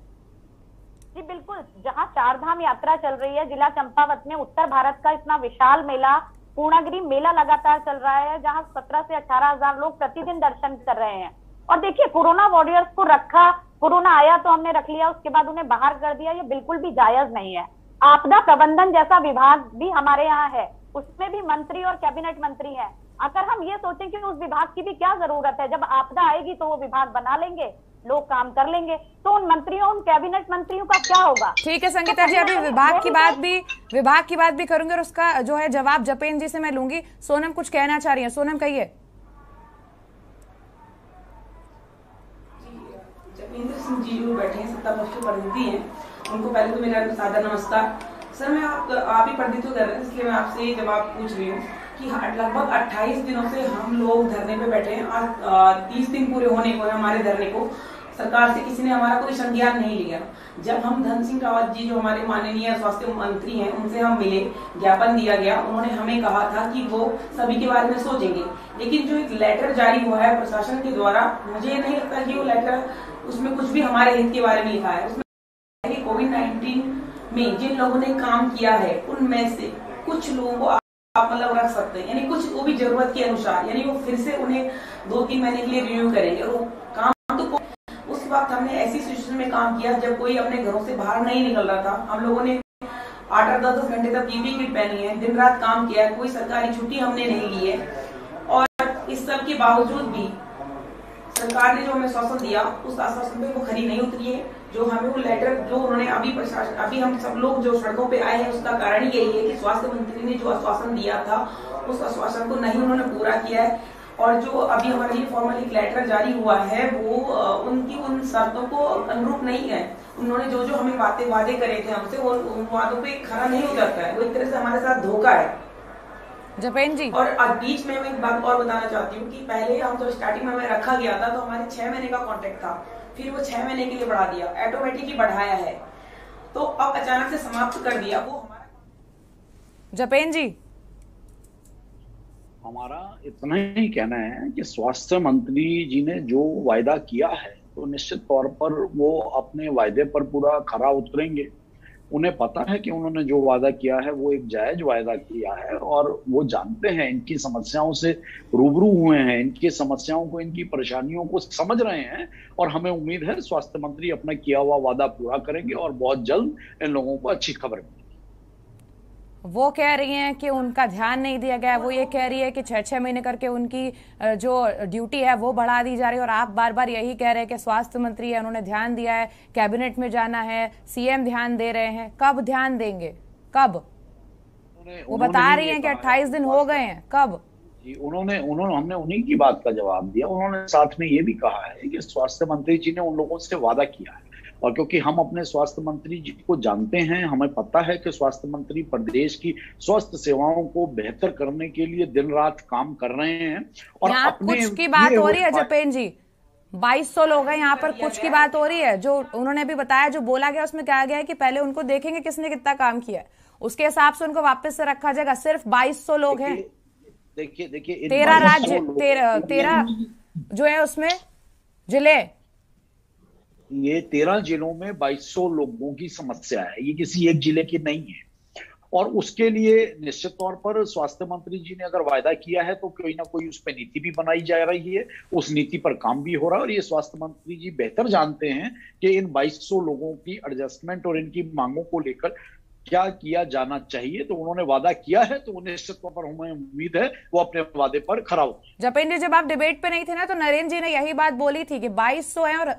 Speaker 11: जी बिल्कुल, जहां चारधाम यात्रा चल रही है, जिला चंपावत में उत्तर भारत का इतना विशाल मेला पूर्णागिरि मेला लगातार चल रहा है, जहां 17 से 18 हजार लोग प्रतिदिन दर्शन कर रहे हैं। और देखिए, कोरोना वॉरियर्स को रखा, कोरोना आया तो हमने रख लिया, उसके बाद उन्हें बाहर कर दिया, ये बिल्कुल भी जायज नहीं है। आपदा प्रबंधन जैसा विभाग भी हमारे यहाँ है, उसमें भी मंत्री और कैबिनेट मंत्री हैं। अगर हम ये सोचें कि उस विभाग की भी क्या जरूरत है, जब आपदा आएगी तो वो विभाग बना लेंगे, लोग काम कर लेंगे, तो उन मंत्रियों, उन कैबिनेट मंत्रियों का क्या होगा?
Speaker 1: ठीक है संगीता जी, अभी विभाग की बात भी करूंगी और उसका जो है जवाब जपेन जी से मैं लूंगी। सोनम कुछ कहना चाह रही है, सोनम कहिए।
Speaker 10: जपेंद्र सिंह जी जो बैठे हैं, सत्ता पक्ष के प्रतिनिधि हैं, उनको पहले तो मेरा सादर नमस्कार। सर, मैं आप ही प्रतिनिधित्व कर रहे हैं, इसलिए मैं आपसे जवाब पूछ रही हूँ कि लगभग 28 दिनों से हम लोग धरने पे बैठे हैं। आज 30 दिन पूरे होने को है हमारे धरने को। सरकार से किसी ने हमारा कोई संज्ञान नहीं लिया। जब हम धन सिंह रावत जी जो हमारे माननीय स्वास्थ्य मंत्री हैं, उनसे हम मिले, ज्ञापन दिया गया, उन्होंने हमें कहा था कि वो सभी के बारे में सोचेंगे। लेकिन जो एक लेटर जारी हुआ है प्रशासन के द्वारा, मुझे नहीं लगता कि वो लेटर, उसमें कुछ भी हमारे हित के बारे में लिखा है। उसमें कोविड-19 में जिन लोगों ने काम किया है उनमें से कुछ लोगों को आप मतलब रख सकते हैं, यानी कुछ वो भी जरूरत के अनुसार, यानी वो फिर से उन्हें 2-3 महीने के लिए रिव्यू करेंगे। और वो काम तो उस वक्त हमने ऐसी सिचुएशन में काम किया जब कोई अपने घरों से बाहर नहीं निकल रहा था। हम लोगों ने 8-10 घंटे तक पीपीई किट पहनी है, दिन रात काम किया है, कोई सरकारी छुट्टी हमने नहीं ली है। और इस सब के बावजूद भी सरकार ने जो हमें आश्वासन दिया उस आश्वासन पे वो खरी नहीं उतरी है। जो हमें वो लेटर जो उन्होंने अभी हम सब लोग जो सड़कों पे आए हैं उसका कारण यही है कि स्वास्थ्य मंत्री ने जो आश्वासन दिया था उस आश्वासन को नहीं उन्होंने पूरा किया है। और जो अभी हमारे लिए फॉर्मल एक लेटर जारी हुआ है वो उनकी उन शर्तों को अनुरूप नहीं है। उन्होंने जो जो हमें वादे करे थे हमसे वो उन वादों पे खरा नहीं उतरता है, वो एक तरह से हमारे साथ धोखा है।
Speaker 1: जपेन जी,
Speaker 10: और बीच में मैं एक बात और बताना चाहती हूँ कि पहले हम जब स्टार्टिंग में हमें रखा गया था तो हमारे 6 महीने का कॉन्ट्रैक्ट था, फिर वो 6 महीने के लिए बढ़ा दिया, ऑटोमेटिकली बढ़ाया है, तो अब अचानक से समाप्त कर दिया वो हमारा।
Speaker 1: जपेन जी,
Speaker 2: हमारा इतना ही कहना है कि स्वास्थ्य मंत्री जी ने जो वायदा किया है तो निश्चित तौर पर वो अपने वायदे पर पूरा खरा उतरेंगे। उन्हें पता है कि उन्होंने जो वादा किया है वो एक जायज वायदा किया है और वो जानते हैं, इनकी समस्याओं से रूबरू हुए हैं, इनकी समस्याओं को, इनकी परेशानियों को समझ रहे हैं। और हमें उम्मीद है स्वास्थ्य मंत्री अपना किया हुआ वादा पूरा करेंगे और बहुत जल्द इन लोगों को अच्छी खबर मिलेगी।
Speaker 1: वो कह रही हैं कि उनका ध्यान नहीं दिया गया, वो ये कह रही है कि 6-6 महीने करके उनकी जो ड्यूटी है वो बढ़ा दी जा रही है। और आप बार बार यही कह रहे हैं कि स्वास्थ्य मंत्री है, उन्होंने ध्यान दिया है, कैबिनेट में जाना है, सीएम ध्यान दे रहे हैं। कब ध्यान देंगे, कब? वो बता रही हैं कि 28 दिन हो गए हैं, कब?
Speaker 2: उन्होंने हमने उन्हीं की बात का जवाब दिया। उन्होंने साथ में ये भी कहा है कि स्वास्थ्य मंत्री जी ने उन लोगों से वादा किया है, और क्योंकि हम अपने स्वास्थ्य मंत्री जी को जानते हैं, हमें पता है कि स्वास्थ्य मंत्री प्रदेश की स्वास्थ्य सेवाओं को बेहतर करने के लिए दिन रात काम कर रहे हैं। और
Speaker 1: यहाँ कुछ की बात हो रही है जपेन जी, 2200 लोग हैं यहाँ पर, कुछ की बात हो रही है। जो उन्होंने भी बताया, जो बोला गया उसमें कहा गया है कि पहले उनको देखेंगे किसने कितना काम किया है, उसके हिसाब से उनको वापस से रखा जाएगा। सिर्फ 2200 लोग हैं।
Speaker 2: देखिए
Speaker 1: 13 राज्य, 13 जो है उसमें जिले,
Speaker 2: ये 13 जिलों में 2200 लोगों की समस्या है, ये किसी एक जिले की नहीं है। और उसके लिए निश्चित तौर पर स्वास्थ्य मंत्री जी ने अगर वायदा किया है तो कोई ना कोई उस पर नीति भी बनाई जा रही है, उस नीति पर काम भी हो रहा है। और ये स्वास्थ्य मंत्री जी बेहतर जानते हैं कि इन 2200 लोगों की एडजस्टमेंट और इनकी मांगों को लेकर क्या किया जाना चाहिए। तो उन्होंने वादा किया है तो निश्चित तौर पर हमें उम्मीद है वो अपने वादे पर खरा उतरेंगे।
Speaker 1: जपेन जी, जब आप डिबेट पे नहीं थे ना तो नरेंद्र जी ने यही बात बोली थी कि 2200 है और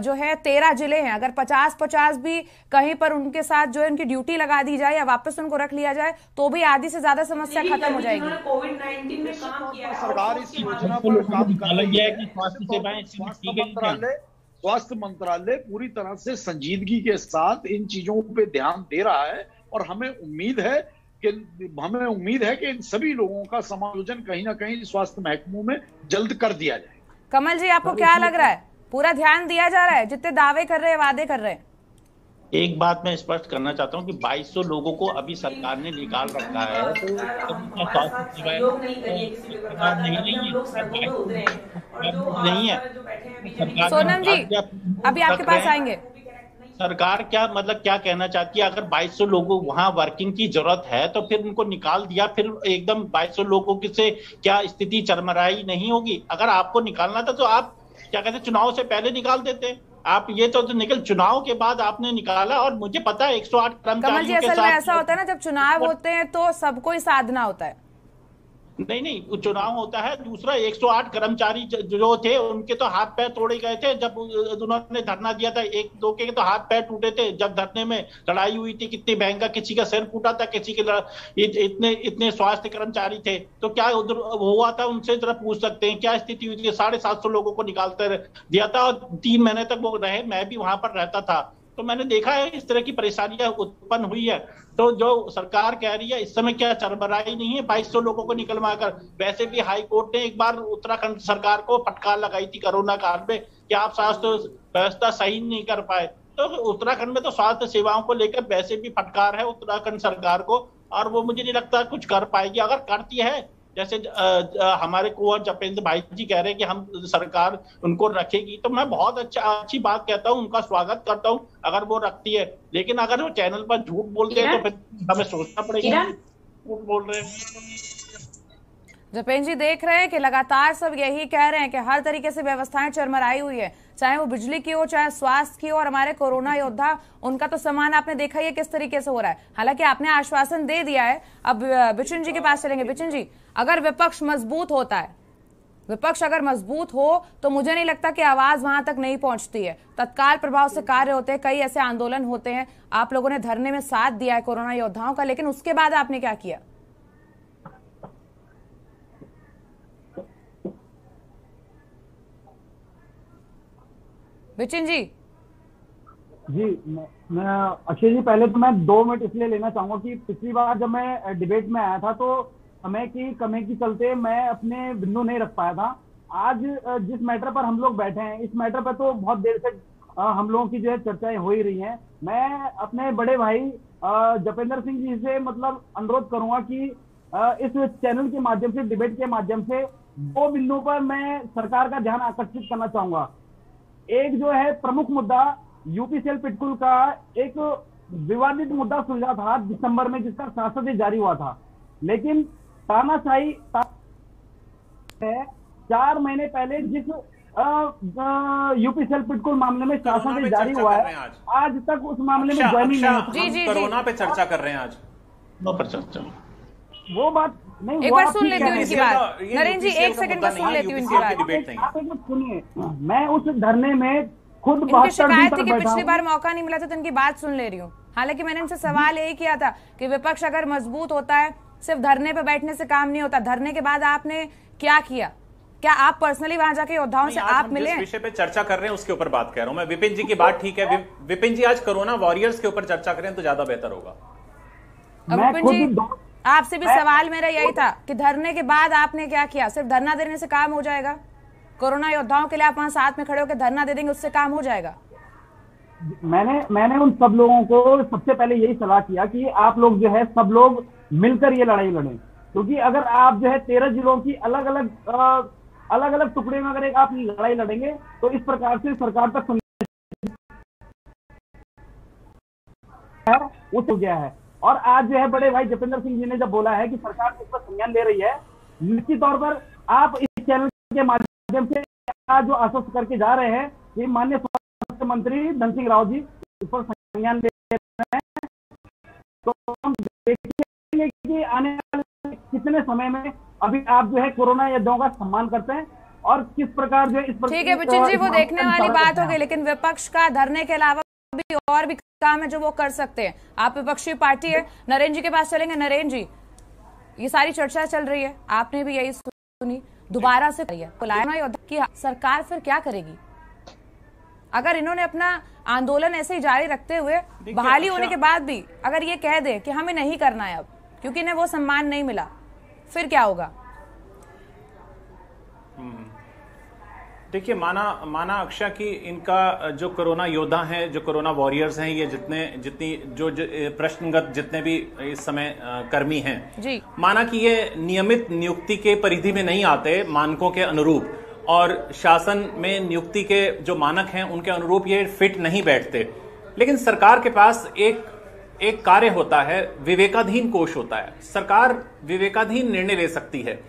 Speaker 1: जो है 13 जिले हैं, अगर 50-50 भी कहीं पर उनके साथ जो है उनकी ड्यूटी लगा दी जाए या वापस उनको रख लिया जाए तो भी आधी से ज्यादा समस्या खत्म हो जाएगी।
Speaker 10: कोविड-19 में काम किया,
Speaker 2: सरकार इस योजना पर काम कर रही है। स्वास्थ्य मंत्रालय पूरी तरह से संजीदगी के साथ इन चीजों पे ध्यान दे रहा है और हमें उम्मीद है कि इन सभी लोगों का समायोजन कहीं ना कहीं स्वास्थ्य महकमों में जल्द कर दिया जाए।
Speaker 1: कमल जी, आपको क्या लग रहा है, पूरा ध्यान दिया जा रहा है? जितने दावे कर रहे हैं, वादे कर रहे हैं।
Speaker 12: एक बात मैं स्पष्ट करना चाहता हूं कि 2200 लोगों को अभी सरकार ने निकाल रखा है, तो नहीं है।
Speaker 1: सोनम जी, अभी आपके पास आएंगे।
Speaker 12: सरकार क्या मतलब क्या कहना चाहती है? अगर 2200 लोगों वहां वर्किंग की जरूरत है तो फिर उनको निकाल दिया, फिर एकदम 2200 लोगों से क्या स्थिति चरमराई नहीं होगी? अगर आपको निकालना था तो आप क्या कहते हैं, चुनाव से पहले निकाल देते। आप ये तो निकल चुनाव के बाद आपने निकाला। और मुझे पता है 108 कर्मचारियों के साथ
Speaker 1: ऐसा होता है ना, जब चुनाव होते हैं तो सबको ही साधना होता है।
Speaker 12: नहीं, चुनाव होता है। दूसरा 108 कर्मचारी जो थे उनके तो हाथ पैर तोड़े गए थे जब उन्होंने धरना दिया था। 1-2 के तो हाथ पैर टूटे थे जब धरने में लड़ाई हुई थी। कितनी महंगा, किसी का सिर फूटा था, किसी के इतने स्वास्थ्य कर्मचारी थे। तो क्या उधर हुआ था, उनसे जरा पूछ सकते हैं क्या स्थिति हुई थी। 750 लोगों को निकालते दिया था और 3 महीने तक वो रहे। मैं भी वहां पर रहता था तो मैंने देखा है इस तरह की परेशानियां उत्पन्न हुई है। तो जो सरकार कह रही है इस समय क्या चरमराई नहीं है 2200 लोगों को निकलवा कर। वैसे भी हाई कोर्ट ने एक बार उत्तराखंड सरकार को फटकार लगाई थी कोरोना काल में कि आप स्वास्थ्य व्यवस्था सही नहीं कर पाए। तो उत्तराखंड में तो स्वास्थ्य सेवाओं को लेकर वैसे भी फटकार है उत्तराखंड सरकार को, और वो मुझे नहीं लगता कुछ कर पाएगी। अगर करती है, जैसे हमारे कुंवर जपेंद्र भाई जी कह रहे हैं कि हम सरकार उनको रखेगी, तो मैं बहुत अच्छी बात कहता हूँ, उनका स्वागत करता हूँ अगर वो रखती है। लेकिन अगर वो चैनल पर झूठ बोलते हैं तो फिर हमें सोचना पड़ेगा। बोल रहे हैं।
Speaker 1: जपेन जी, देख रहे हैं कि लगातार सब यही कह रहे हैं कि हर तरीके से व्यवस्थाएं चरमराई हुई है, चाहे वो बिजली की हो, चाहे स्वास्थ्य की हो, और हमारे कोरोना योद्धा, उनका तो सामान आपने देखा ही है किस तरीके से हो रहा है। हालांकि आपने आश्वासन दे दिया है। अब बिचन जी के पास चलेंगे। बिचन जी, अगर विपक्ष मजबूत होता है, विपक्ष अगर मजबूत हो तो मुझे नहीं लगता कि आवाज वहां तक नहीं पहुंचती है, तत्काल प्रभाव से कार्य होते हैं, कई ऐसे आंदोलन होते हैं। आप लोगों ने धरने में साथ दिया है कोरोना योद्धाओं का, लेकिन उसके बाद आपने क्या किया? बिचिन जी।
Speaker 8: जी, मैं अक्षय जी, पहले तो मैं 2 मिनट इसलिए लेना चाहूंगा कि पिछली बार जब मैं डिबेट में आया था तो समय की कमी के चलते मैं अपने बिंदु नहीं रख पाया था। आज जिस मैटर पर हम लोग बैठे हैं, इस मैटर पर तो बहुत देर से हम लोगों की जो है चर्चाएं हो ही रही हैं। मैं अपने बड़े भाई जपेंद्र सिंह जी से मतलब अनुरोध करूंगा कि इस चैनल के माध्यम से, डिबेट के माध्यम से 2 बिंदुओं पर मैं सरकार का ध्यान आकर्षित करना चाहूंगा। एक जो है प्रमुख मुद्दा यूपीसीएल पिटकुल का एक विवादित मुद्दा सुलझा था दिसंबर में, जिसका शासन जारी हुआ था, लेकिन तानाशाही 4 महीने पहले जिस यूपीसीएल पिटकुल मामले में शासन जारी हुआ है, आज तक उस मामले में ज्वाइनिंग नहीं।
Speaker 9: जी, कोरोना पे चर्चा कर रहे हैं आज।
Speaker 8: वो बात नहीं,
Speaker 1: एक बार सुन लेती हूँ इनकी बात। नरेंद्र जी, 1 सेकंड का सुन लेती हूँ इनकी बात।
Speaker 8: आप एक बात सुनिए, मैं उस धरने में खुद
Speaker 1: इनकी शिकायत थी कि पिछली बार मौका नहीं मिला था, तो इनकी बात सुन ले रही हूँ। हालांकि मैंने इनसे सवाल यही किया था कि विपक्ष अगर मजबूत होता है, सिर्फ धरने पे बैठने से काम नहीं होता। धरने के बाद आपने क्या किया? क्या आप पर्सनली वहां जाके योद्धाओं से आप मिले?
Speaker 9: जिस विषय पे चर्चा कर रहे हैं उसके ऊपर बात कर रहा हूं मैं। विपिन जी की बात ठीक है। विपिन जी, आज कोरोना वॉरियर्स के ऊपर चर्चा करें तो ज्यादा बेहतर होगा।
Speaker 1: विपिन जी, आपसे भी सवाल मेरा यही था कि धरने के बाद आपने क्या किया? सिर्फ धरना देने से काम हो जाएगा? कोरोना योद्धाओं के लिए आप वहां साथ में खड़े होकर धरना दे देंगे, उससे काम हो जाएगा?
Speaker 8: मैंने उन सब लोगों को सबसे पहले यही सलाह किया कि आप लोग जो है सब लोग मिलकर ये लड़ाई लड़ें, क्योंकि अगर आप जो है 13 जिलों की अलग अलग टुकड़े में अगर आप लड़ाई लड़ेंगे तो इस प्रकार से सरकार तक उठ गया है। और आज जो है बड़े भाई जपेंद्र सिंह जी ने जब बोला है कि सरकार इस पर संज्ञान ले रही है, निश्चित तौर पर आप इस चैनल के माध्यम से आज जो आश्वस्त करके जा रहे हैं कि माननीय स्वास्थ्य मंत्री धन सिंह रावत जी इस पर संज्ञान ले रहे हैं, तो हम देखेंगे कि आने वाले कितने समय में अभी आप जो है कोरोना योद्धाओं का सम्मान करते हैं और किस प्रकार जो है इस पर।
Speaker 1: ठीक है बिचिन जी, वो देखने वाली बात हो गई, लेकिन विपक्ष का धरने के अलावा भी और भी काम है जो वो कर सकते हैं। आप विपक्षी पार्टी है। नरेंद्र जी के पास चलेंगे। नरेंद्र जी, ये सारी चर्चा चल रही है, आपने भी यही सुनी, दोबारा से कि सरकार फिर क्या करेगी? अगर इन्होंने अपना आंदोलन ऐसे ही जारी रखते हुए बहाली होने के बाद भी अगर ये कह दे कि हमें नहीं करना है अब क्योंकि इन्हें वो सम्मान नहीं मिला, फिर क्या होगा?
Speaker 9: देखिए, माना अक्षय कि इनका जो कोरोना योद्धा हैं, जो कोरोना वॉरियर्स हैं, ये जितनी जो प्रश्नगत जितने भी इस समय कर्मी हैं जी, माना कि ये नियमित नियुक्ति के परिधि में नहीं आते मानकों के अनुरूप, और शासन में नियुक्ति के जो मानक हैं उनके अनुरूप ये फिट नहीं बैठते, लेकिन सरकार के पास एक कार्य होता है, विवेकाधीन कोष होता है। सरकार विवेकाधीन निर्णय ले सकती है।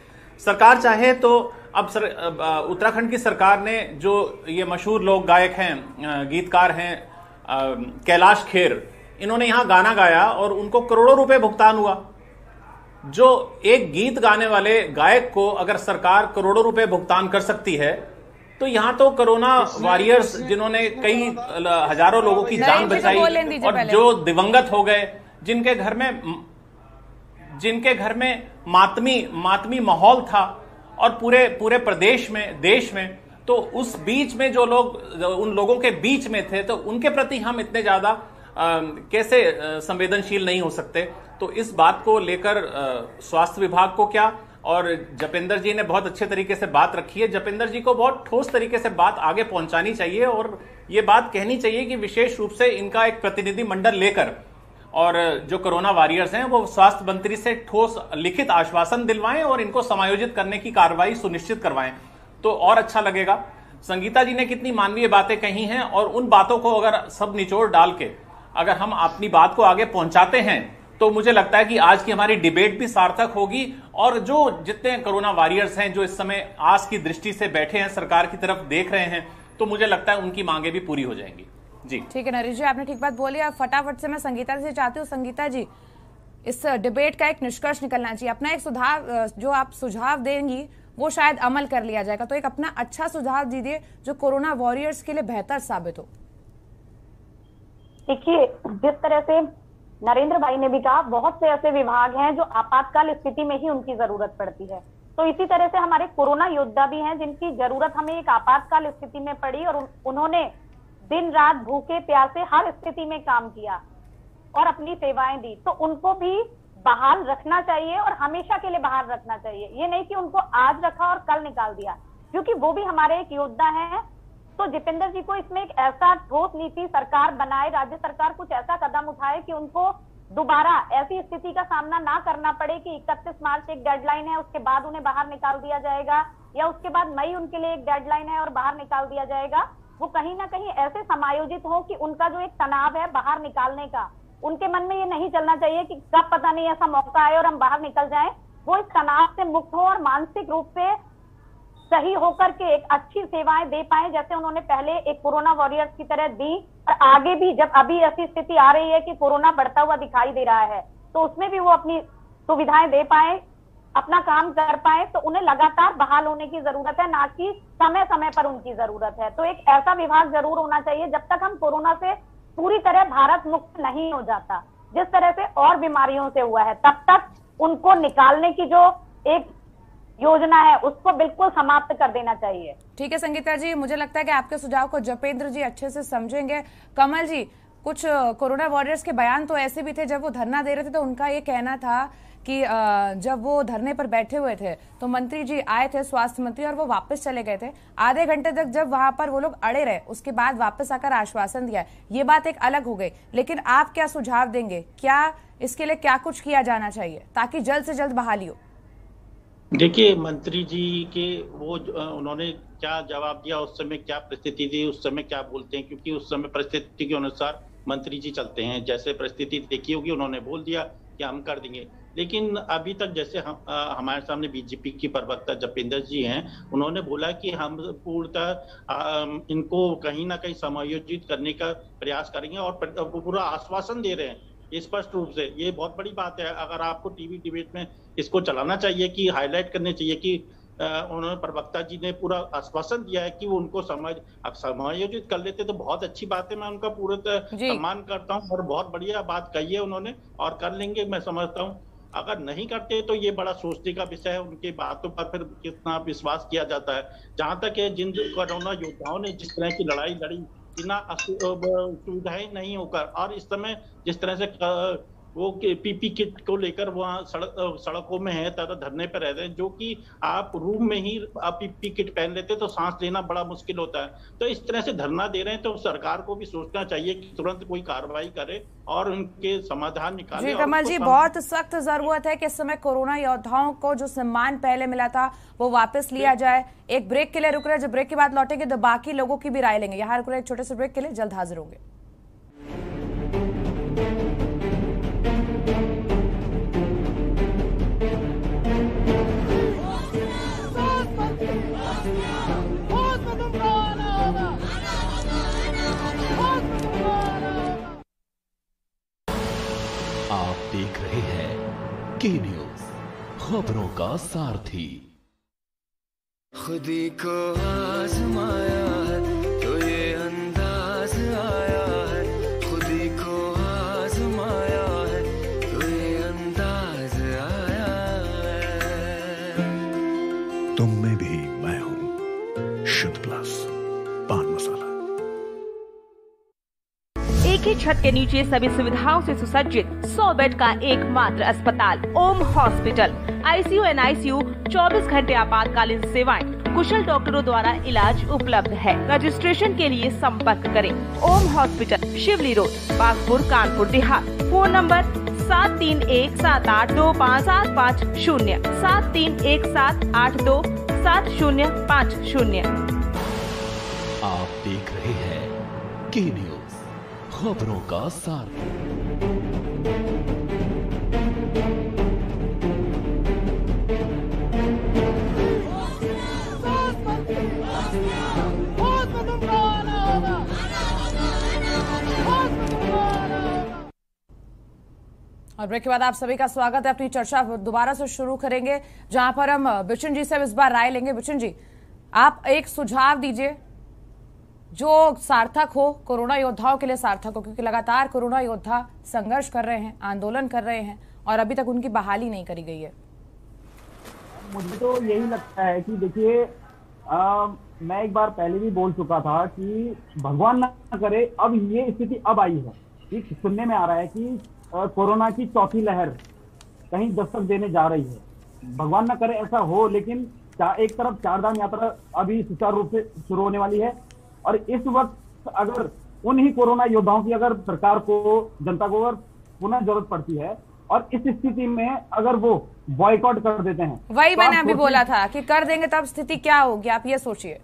Speaker 9: सरकार चाहे तो अब उत्तराखंड की सरकार ने जो ये मशहूर लोग गायक हैं, गीतकार हैं, कैलाश खेर, इन्होंने यहां गाना गाया और उनको करोड़ों रुपए भुगतान हुआ। जो एक गीत गाने वाले गायक को अगर सरकार करोड़ों रुपए भुगतान कर सकती है, तो यहां तो कोरोना वॉरियर्स जिन्होंने कई हजारों लोगों की जान बचाई और जो दिवंगत हो गए, जिनके घर में मातमी माहौल था और पूरे प्रदेश में, देश में, तो उस बीच में जो लोग उन लोगों के बीच में थे, तो उनके प्रति हम इतने ज्यादा कैसे संवेदनशील नहीं हो सकते? तो इस बात को लेकर स्वास्थ्य विभाग को क्या, और जपेंद्र जी ने बहुत अच्छे तरीके से बात रखी है। जपेंद्र जी को बहुत ठोस तरीके से बात आगे पहुंचानी चाहिए और ये बात कहनी चाहिए कि विशेष रूप से इनका एक प्रतिनिधि मंडल लेकर और जो कोरोना वॉरियर्स हैं वो स्वास्थ्य मंत्री से ठोस लिखित आश्वासन दिलवाएं और इनको समायोजित करने की कार्रवाई सुनिश्चित करवाएं, तो और अच्छा लगेगा। संगीता जी ने कितनी मानवीय बातें कही हैं और उन बातों को अगर सब निचोड़ डाल के अगर हम अपनी बात को आगे पहुंचाते हैं तो तो मुझे लगता है कि आज की हमारी डिबेट भी सार्थक होगी और जो जितने कोरोना वॉरियर्स हैं जो इस समय आस की दृष्टि से बैठे हैं, सरकार की तरफ देख रहे हैं, तो मुझे लगता है उनकी मांगे भी पूरी हो जाएंगी। जी
Speaker 1: ठीक है नरेश जी, आपने ठीक बात बोली। अब फटाफट से मैं संगीता से चाहती हूँ, संगीता जी इस डिबेट का एक निष्कर्ष निकलना चाहिए, अपना एक सुधार जो आप सुझाव देंगी वो शायद अमल कर लिया जाएगा, तो एक अपना अच्छा सुझाव दीजिए जो कोरोना वॉरियर्स के लिए बेहतर साबित हो।
Speaker 11: देखिए, जिस तरह से नरेंद्र भाई ने भी कहा, बहुत से ऐसे विभाग हैं जो आपातकाल स्थिति में ही उनकी जरूरत पड़ती है, तो इसी तरह से हमारे कोरोना योद्धा भी हैं जिनकी जरूरत हमें एक आपातकाल स्थिति में पड़ी और उन्होंने दिन रात भूखे प्यासे हर स्थिति में काम किया और अपनी सेवाएं दी, तो उनको भी बहाल रखना चाहिए और हमेशा के लिए बहाल रखना चाहिए। ये नहीं कि उनको आज रखा और कल निकाल दिया, क्योंकि वो भी हमारे एक योद्धा हैं। तो जितेंद्र जी को इसमें एक ऐसा ठोस नीति सरकार बनाए, राज्य सरकार कुछ ऐसा कदम उठाए कि उनको दोबारा ऐसी स्थिति का सामना ना करना पड़े कि 31 मार्च एक डेडलाइन है, उसके बाद उन्हें बाहर निकाल दिया जाएगा, या उसके बाद मई उनके लिए एक डेडलाइन है और बाहर निकाल दिया जाएगा। वो कहीं ना कहीं ऐसे समायोजित हो कि उनका जो एक तनाव है बाहर निकालने का, उनके मन में ये नहीं चलना चाहिए कि कब पता नहीं ऐसा मौका आए और हम बाहर निकल जाएं। वो इस तनाव से मुक्त हो और मानसिक रूप से सही होकर के एक अच्छी सेवाएं दे पाए, जैसे उन्होंने पहले एक कोरोना वॉरियर्स की तरह दी, और आगे भी जब अभी ऐसी स्थिति आ रही है कि कोरोना बढ़ता हुआ दिखाई दे रहा है, तो उसमें भी वो अपनी सुविधाएं दे पाए, अपना काम कर पाए। तो उन्हें लगातार बहाल होने की जरूरत है, ना कि समय समय पर उनकी जरूरत है। तो एक ऐसा विभाग जरूर होना चाहिए, जब तक हम कोरोना से पूरी तरह भारत मुक्त नहीं हो जाता, जिस तरह से और बीमारियों से हुआ है, तब तक उनको निकालने की जो एक योजना है उसको बिल्कुल समाप्त कर देना चाहिए।
Speaker 1: ठीक है संगीता जी, मुझे लगता है कि आपके सुझाव को जपेंद्र जी अच्छे से समझेंगे। कमल जी, कुछ कोरोना वॉरियर्स के बयान तो ऐसे भी थे, जब वो धरना दे रहे थे तो उनका ये कहना था कि जब वो धरने पर बैठे हुए थे तो मंत्री जी आए थे, स्वास्थ्य मंत्री, और वो वापस चले गए थे। आधे घंटे तक जब वहां पर वो लोग अड़े रहे, उसके बाद वापस आकर आश्वासन दिया। ये बात एक अलग हो गई, लेकिन आप क्या सुझाव देंगे? क्या इसके लिए क्या कुछ किया जाना चाहिए ताकि जल्द से जल्द बहाली हो?
Speaker 12: देखिए, मंत्री जी के वो उन्होंने क्या जवाब दिया, उस समय क्या परिस्थिति थी, उस समय क्या बोलते हैं, क्योंकि उस समय परिस्थिति के अनुसार मंत्री जी चलते हैं। जैसे परिस्थिति देखी होगी, उन्होंने बोल दिया कि हम कर देंगे। लेकिन अभी तक जैसे हमारे सामने बीजेपी की प्रवक्ता जपेंद्र जी हैं, उन्होंने बोला कि हम पूर्णतः इनको कहीं ना कहीं समायोजित करने का प्रयास करेंगे और पूरा आश्वासन दे रहे हैं स्पष्ट रूप से। ये बहुत बड़ी बात है। अगर आपको टीवी डिबेट में इसको चलाना चाहिए, कि हाईलाइट करने चाहिए कि उन्होंने प्रवक्ता जी ने पूरा आश्वासन दिया है कि वो उनको समायोजित कर लेते तो बहुत अच्छी बात है। मैं उनका पूरा सम्मान करता हूँ और बहुत बढ़िया बात कही है उन्होंने, और कर लेंगे मैं समझता हूँ। अगर नहीं करते तो ये बड़ा सोचने का विषय है, उनकी बातों पर फिर कितना विश्वास किया जाता है। जहां तक है, जिन कोरोना योद्धाओं ने जिस तरह की लड़ाई लड़ी, बिना सुविधाएं नहीं होकर, और इस समय जिस तरह से वो पीपी किट को लेकर वहाँ सड़कों में है, तरह धरने पर रहते हैं, जो कि आप रूम में ही आप पीपी किट पहन लेते तो सांस लेना बड़ा मुश्किल होता है। तो इस तरह से धरना दे रहे हैं, तो सरकार को भी सोचना चाहिए कि तुरंत कोई कार्रवाई करे और उनके समाधान निकाले।
Speaker 1: जी कमल जी, बहुत सख्त जरूरत है कि इस समय कोरोना योद्धाओं को जो सम्मान पहले मिला था वो वापस लिया जाए। एक ब्रेक के लिए रुक रहे हैं, जब ब्रेक के बाद लौटेंगे तो बाकी लोगों की भी राय लेंगे। यहाँ रुक रहे एक छोटे से ब्रेक के लिए, जल्द हाजिर होंगे।
Speaker 13: आप देख रहे हैं के न्यूज, खबरों का सारथी।
Speaker 3: खुदी को आजमाया है तो ये अंदाज आया है, खुदी को आजमाया है तो ये अंदाज आया है।
Speaker 14: तुम में भी मैं हूं, शुद्ध प्लस पान मसाला।
Speaker 22: एक ही छत के नीचे सभी सुविधाओं से सुसज्जित 100 बेड का एकमात्र अस्पताल ओम हॉस्पिटल। आईसीयू एनआईसीयू 24 घंटे आपातकालीन सेवाएं, कुशल डॉक्टरों द्वारा इलाज उपलब्ध है। रजिस्ट्रेशन के लिए संपर्क करें ओम हॉस्पिटल, शिवली road, Bagpur, Kanpur Dehat. Phone number 7317825750 7317827050।
Speaker 13: आप देख रहे हैं के न्यूज, खबरों का सार।
Speaker 1: और ब्रेक के बाद आप सभी का स्वागत है। अपनी चर्चा दोबारा से शुरू करेंगे, जहां पर हम बिशन जी से इस बार राय लेंगे। बिशन जी, आप एक सुझाव दीजिए जो सार्थक हो, कोरोना योद्धाओं के लिए सार्थक हो, क्योंकि लगातार कोरोना योद्धा संघर्ष कर रहे हैं, आंदोलन कर रहे हैं और अभी तक उनकी बहाली नहीं करी गई है।
Speaker 8: मुझे तो यही लगता है कि देखिए, मैं एक बार पहले भी बोल चुका था कि भगवान ना करे अब ये स्थिति अब आई है। ठीक सुनने में आ रहा है कि कोरोना की चौथी लहर कहीं दस्तक देने जा रही है। भगवान ना करे ऐसा हो, लेकिन एक तरफ चारधाम यात्रा अभी सुचारू रूप से शुरू होने वाली है और इस वक्त अगर उन्हीं कोरोना योद्धाओं की अगर सरकार को, जनता को अगर पुनः जरूरत पड़ती है और इस स्थिति में अगर वो बॉयकॉट कर देते हैं,
Speaker 1: वही मैंने अभी बोला था कि कर देंगे तब स्थिति क्या होगी, आप ये सोचिए।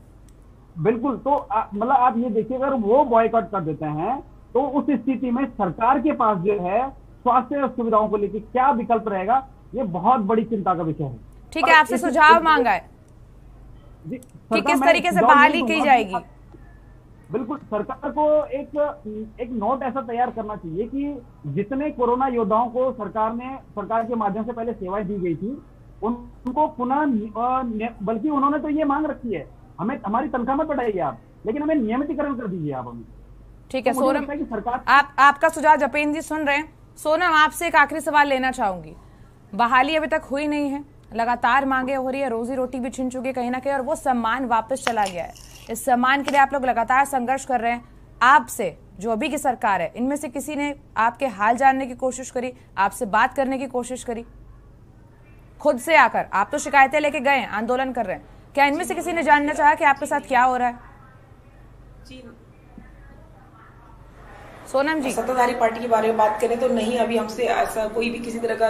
Speaker 8: बिल्कुल, तो मतलब आप ये देखिए, अगर वो बॉयकॉट कर देते हैं तो उस स्थिति में सरकार के पास जो है स्वास्थ्य सुविधाओं को लेकर क्या विकल्प रहेगा, ये बहुत बड़ी चिंता का विषय है।
Speaker 1: ठीक है, आपसे सुझाव मांगा है कि किस तरीके से बहाली की जाएगी।
Speaker 8: बिल्कुल, सरकार को एक नोट ऐसा तैयार करना चाहिए कि जितने कोरोना योद्धाओं को सरकार के माध्यम से पहले सेवाएं दी गई थी, उनको पुनः, बल्कि उन्होंने तो ये मांग रखी है, हमें हमारी तनख्वाह मत बढ़ाइए आप, लेकिन हमें नियमितीकरण कर दीजिए आप हमें।
Speaker 1: ठीक है, सोनम, सरकार आपका सुझाव जपेंद्र जी सुन रहे हैं। सोनम, आपसे एक आखिरी सवाल लेना चाहूंगी। बहाली अभी तक हुई नहीं है, लगातार मांगे हो रही है, रोजी रोटी भी छिन चुकी है कहीं ना कहीं, और वो सम्मान वापस चला गया है। इस सम्मान के लिए आप लोग लगातार संघर्ष कर रहे हैं। आपसे जो अभी की सरकार है, इनमें से किसी ने आपके हाल जानने की कोशिश करी, आपसे बात करने की कोशिश करी खुद से आकर? आप तो शिकायतें लेके गए, आंदोलन कर रहे हैं, क्या इनमें से किसी ने जानना चाहा कि आपके साथ क्या हो रहा है?
Speaker 10: जी
Speaker 1: सोनम जी,
Speaker 10: सत्ताधारी पार्टी के बारे में बात करें तो नहीं, अभी हमसे ऐसा कोई भी किसी तरह का,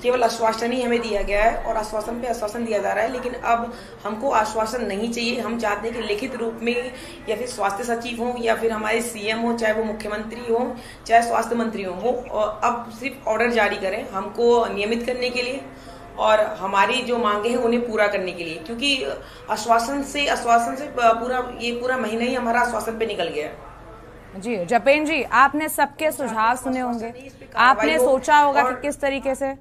Speaker 10: केवल आश्वासन ही हमें दिया गया है और आश्वासन पे आश्वासन दिया जा रहा है। लेकिन अब हमको आश्वासन नहीं चाहिए, हम चाहते हैं कि लिखित रूप में या फिर स्वास्थ्य सचिव हो या फिर हमारे सीएम हो, चाहे वो मुख्यमंत्री हो चाहे स्वास्थ्य मंत्री हो, वो अब सिर्फ ऑर्डर जारी करें हमको नियमित करने के लिए और हमारी जो मांगे हैं उन्हें पूरा करने के लिए, क्योंकि आश्वासन से पूरा महीना ही हमारा आश्वासन पे निकल गया है।
Speaker 1: जी जपेंद्र जी, आपने सबके सुझाव सुने होंगे, आपने सोचा होगा कि किस तरीके से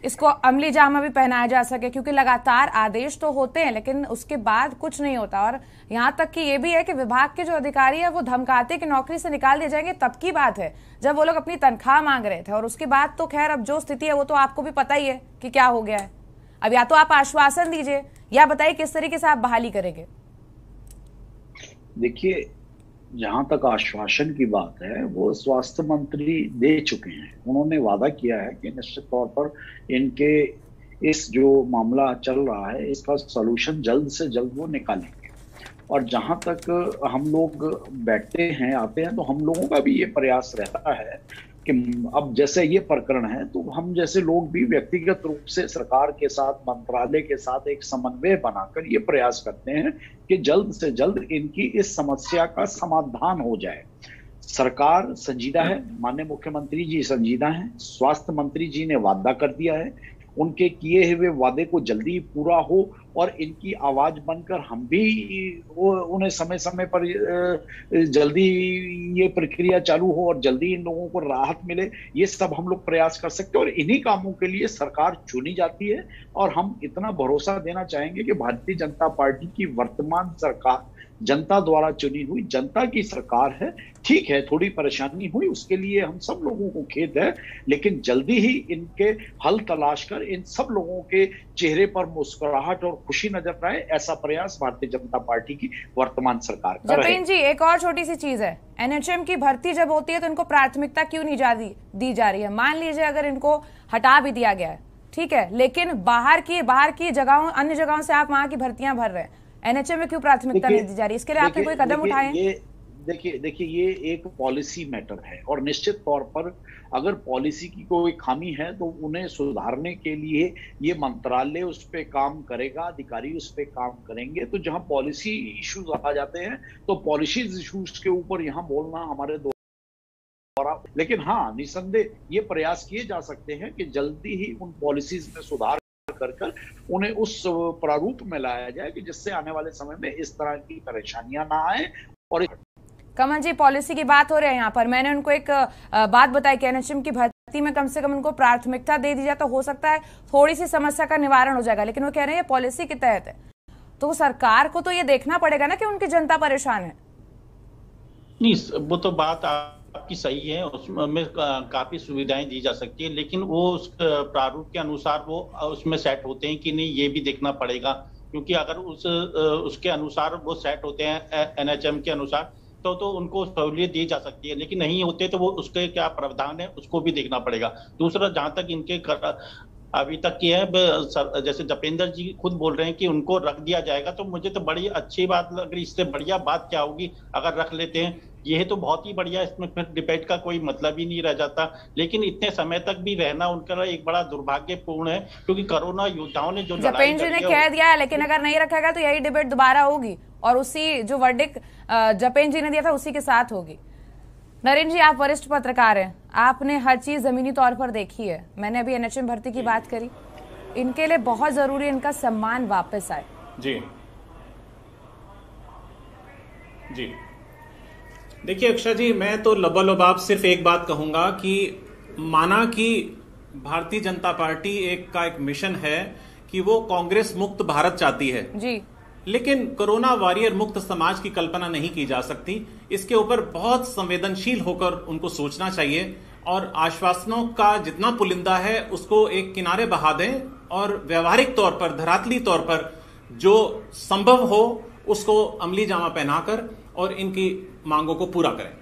Speaker 1: इसको अमली जामा भी पहनाया जा सके, क्योंकि लगातार आदेश तो होते हैं लेकिन उसके बाद कुछ नहीं होता। और यहाँ तक कि ये भी है कि विभाग के जो अधिकारी है वो धमकाते कि नौकरी से निकाल दिए जाएंगे, तब की बात है जब वो लोग अपनी तनख्वाह मांग रहे थे। और उसके बाद तो खैर अब जो स्थिति है वो तो आपको भी पता ही है कि क्या हो गया है। अब या तो आप आश्वासन दीजिए या बताइए किस तरीके से आप बहाली करेंगे।
Speaker 2: देखिए, जहां तक आश्वासन की बात है वो स्वास्थ्य मंत्री दे चुके हैं। उन्होंने वादा किया है कि निश्चित तौर पर इनके इस जो मामला चल रहा है इसका सलूशन जल्द से जल्द वो निकालेंगे। और जहां तक हम लोग बैठते हैं आते हैं तो हम लोगों का भी ये प्रयास रहता है कि अब जैसे ये प्रकरण है तो हम जैसे लोग भी व्यक्तिगत रूप से सरकार के साथ, मंत्रालय के साथ एक समन्वय बनाकर ये प्रयास करते हैं कि जल्द से जल्द इनकी इस समस्या का समाधान हो जाए। सरकार संजीदा है, माननीय मुख्यमंत्री जी संजीदा हैं, स्वास्थ्य मंत्री जी ने वादा कर दिया है, उनके किए हुए वादे को जल्दी पूरा हो और इनकी आवाज बनकर हम भी उन्हें समय समय पर जल्दी ये प्रक्रिया चालू हो और जल्दी इन लोगों को राहत मिले। ये सब हम लोग प्रयास कर सकते हैं और इन्हीं कामों के लिए सरकार चुनी जाती है। और हम इतना भरोसा देना चाहेंगे कि भारतीय जनता पार्टी की वर्तमान सरकार जनता द्वारा चुनी हुई जनता की सरकार है। ठीक है, थोड़ी परेशानी हुई, उसके लिए हम सब लोगों को खेद है, लेकिन जल्दी ही इनके हल तलाश कर इन सब लोगों के चेहरे पर मुस्कुराहट और खुशी नजर आए, ऐसा प्रयास भारतीय जनता पार्टी की वर्तमान सरकार कर रही है।
Speaker 1: जपेंद्र जी, एक और छोटी सी चीज है, एनएचएम की भर्ती जब होती है तो इनको प्राथमिकता क्यों नहीं दी जा रही है? मान लीजिए अगर इनको हटा भी दिया गया है, ठीक है, लेकिन बाहर की जगहों, अन्य जगहों से आप वहां की भर्तियां भर रहे हैं, एनएचएम में क्यों प्राथमिकता नहीं दी जा रही? इसके लिए आपने कोई कदम उठाए?
Speaker 2: देखिए ये एक पॉलिसी मैटर है और निश्चित तौर पर अगर पॉलिसी की कोई खामी है तो उन्हें सुधारने के लिए ये मंत्रालय उस पर काम करेगा, अधिकारी उस पर काम करेंगे। तो जहां पॉलिसी इश्यूज आ जाते हैं तो पॉलिसी इश्यूज के ऊपर यहाँ बोलना हमारे द्वारा, लेकिन हाँ निसंदेह ये प्रयास किए जा सकते हैं कि जल्दी ही उन पॉलिसीज में सुधार कर उन्हें उस प्रारूप में लाया जाए कि जिससे आने वाले समय में इस तरह की परेशानियां ना आए। और
Speaker 1: कमल जी, पॉलिसी की बात हो रही है यहाँ पर, मैंने उनको एक बात बताई कि एनएचएम की भर्ती में कम से कम उनको प्राथमिकता दे दी जाए तो हो सकता है थोड़ी सी समस्या का निवारण हो जाएगा। लेकिन वो कह रहे हैं ये पॉलिसी के तहत है, तो सरकार को तो ये देखना पड़ेगा ना कि उनकी जनता परेशान है।
Speaker 12: नहीं, वो तो बात आपकी सही है, उसमें काफी सुविधाएं दी जा सकती है, लेकिन वो उस प्रारूप के अनुसार वो उसमें सेट होते हैं कि नहीं, ये भी देखना पड़ेगा। क्योंकि अगर उसके अनुसार वो सेट होते हैं NHM के अनुसार तो उनको सहूलियत दी जा सकती है, लेकिन नहीं होते तो वो उसके क्या प्रावधान है उसको भी देखना पड़ेगा। दूसरा, जहां तक इनके अभी तक की है, जैसे जपेंद्र जी खुद बोल रहे हैं कि उनको रख दिया जाएगा, तो मुझे तो बड़ी अच्छी बात लग रही। इससे बढ़िया बात क्या होगी अगर रख लेते हैं, यह तो बहुत ही बढ़िया, इसमें फिर डिबेट का कोई मतलब ही नहीं रह जाता। लेकिन इतने समय तक भी रहना उनका एक बड़ा दुर्भाग्यपूर्ण है, क्योंकि कोरोना योद्धाओं ने जो
Speaker 1: जपेंद्र जी ने कह दिया है, लेकिन अगर नहीं रखेगा तो यही डिबेट दोबारा होगी और उसी जो वर्डिक्ट जपेंद्र जी ने दिया था उसी के साथ होगी। नरेंद्र जी, आप वरिष्ठ पत्रकार हैं, आपने हर चीज जमीनी तौर पर देखी है। मैंने अभी NHM भर्ती की बात करी, इनके लिए बहुत जरूरी है इनका सम्मान वापस आए।
Speaker 9: जी जी, देखिए अक्षय जी, मैं तो लबालब सिर्फ एक बात कहूंगा कि माना कि भारतीय जनता पार्टी एक मिशन है कि वो कांग्रेस मुक्त भारत चाहती है
Speaker 1: जी,
Speaker 9: लेकिन कोरोना वॉरियर मुक्त समाज की कल्पना नहीं की जा सकती। इसके ऊपर बहुत संवेदनशील होकर उनको सोचना चाहिए और आश्वासनों का जितना पुलिंदा है उसको एक किनारे बहा दें और व्यवहारिक तौर पर, धरातली तौर पर जो संभव हो उसको अमली जामा पहनाकर और इनकी मांगों को पूरा करें।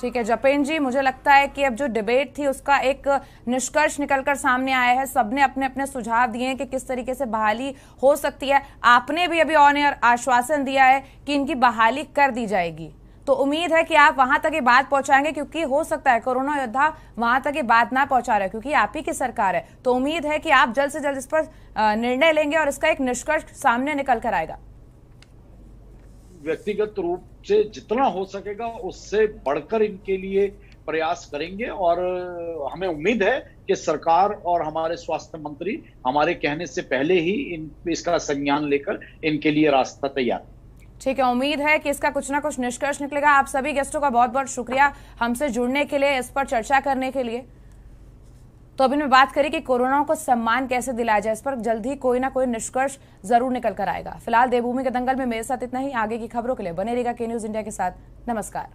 Speaker 1: ठीक है जपेंद्र जी, मुझे लगता है कि अब जो डिबेट थी उसका एक निष्कर्ष निकलकर सामने आया है। सबने अपने अपने सुझाव दिए हैं कि किस तरीके से बहाली हो सकती है। आपने भी अभी ऑन एयर आश्वासन दिया है कि इनकी बहाली कर दी जाएगी, तो उम्मीद है कि आप वहां तक ये बात पहुंचाएंगे, क्योंकि हो सकता है कोरोना योद्धा वहां तक ये बात ना पहुंचा रहे, क्योंकि आप ही की सरकार है। तो उम्मीद है कि आप जल्द से जल्द इस पर निर्णय लेंगे और इसका एक निष्कर्ष सामने निकल कर आएगा।
Speaker 2: व्यक्तिगत रूप से जितना हो सकेगा उससे बढ़कर इनके लिए प्रयास करेंगे और हमें उम्मीद है कि सरकार और हमारे स्वास्थ्य मंत्री हमारे कहने से पहले ही इसका संज्ञान लेकर इनके लिए रास्ता तैयार।
Speaker 1: ठीक है, उम्मीद है कि इसका कुछ ना कुछ निष्कर्ष निकलेगा। आप सभी गेस्टों का बहुत बहुत शुक्रिया हमसे जुड़ने के लिए, इस पर चर्चा करने के लिए। तो अभी मैं बात करी कि कोरोना को सम्मान कैसे दिलाया जाए, इस पर जल्द ही कोई ना कोई निष्कर्ष जरूर निकल कर आएगा। फिलहाल देवभूमि के दंगल में मेरे साथ इतना ही। आगे की खबरों के लिए बने रहिएगा के न्यूज इंडिया के साथ। नमस्कार।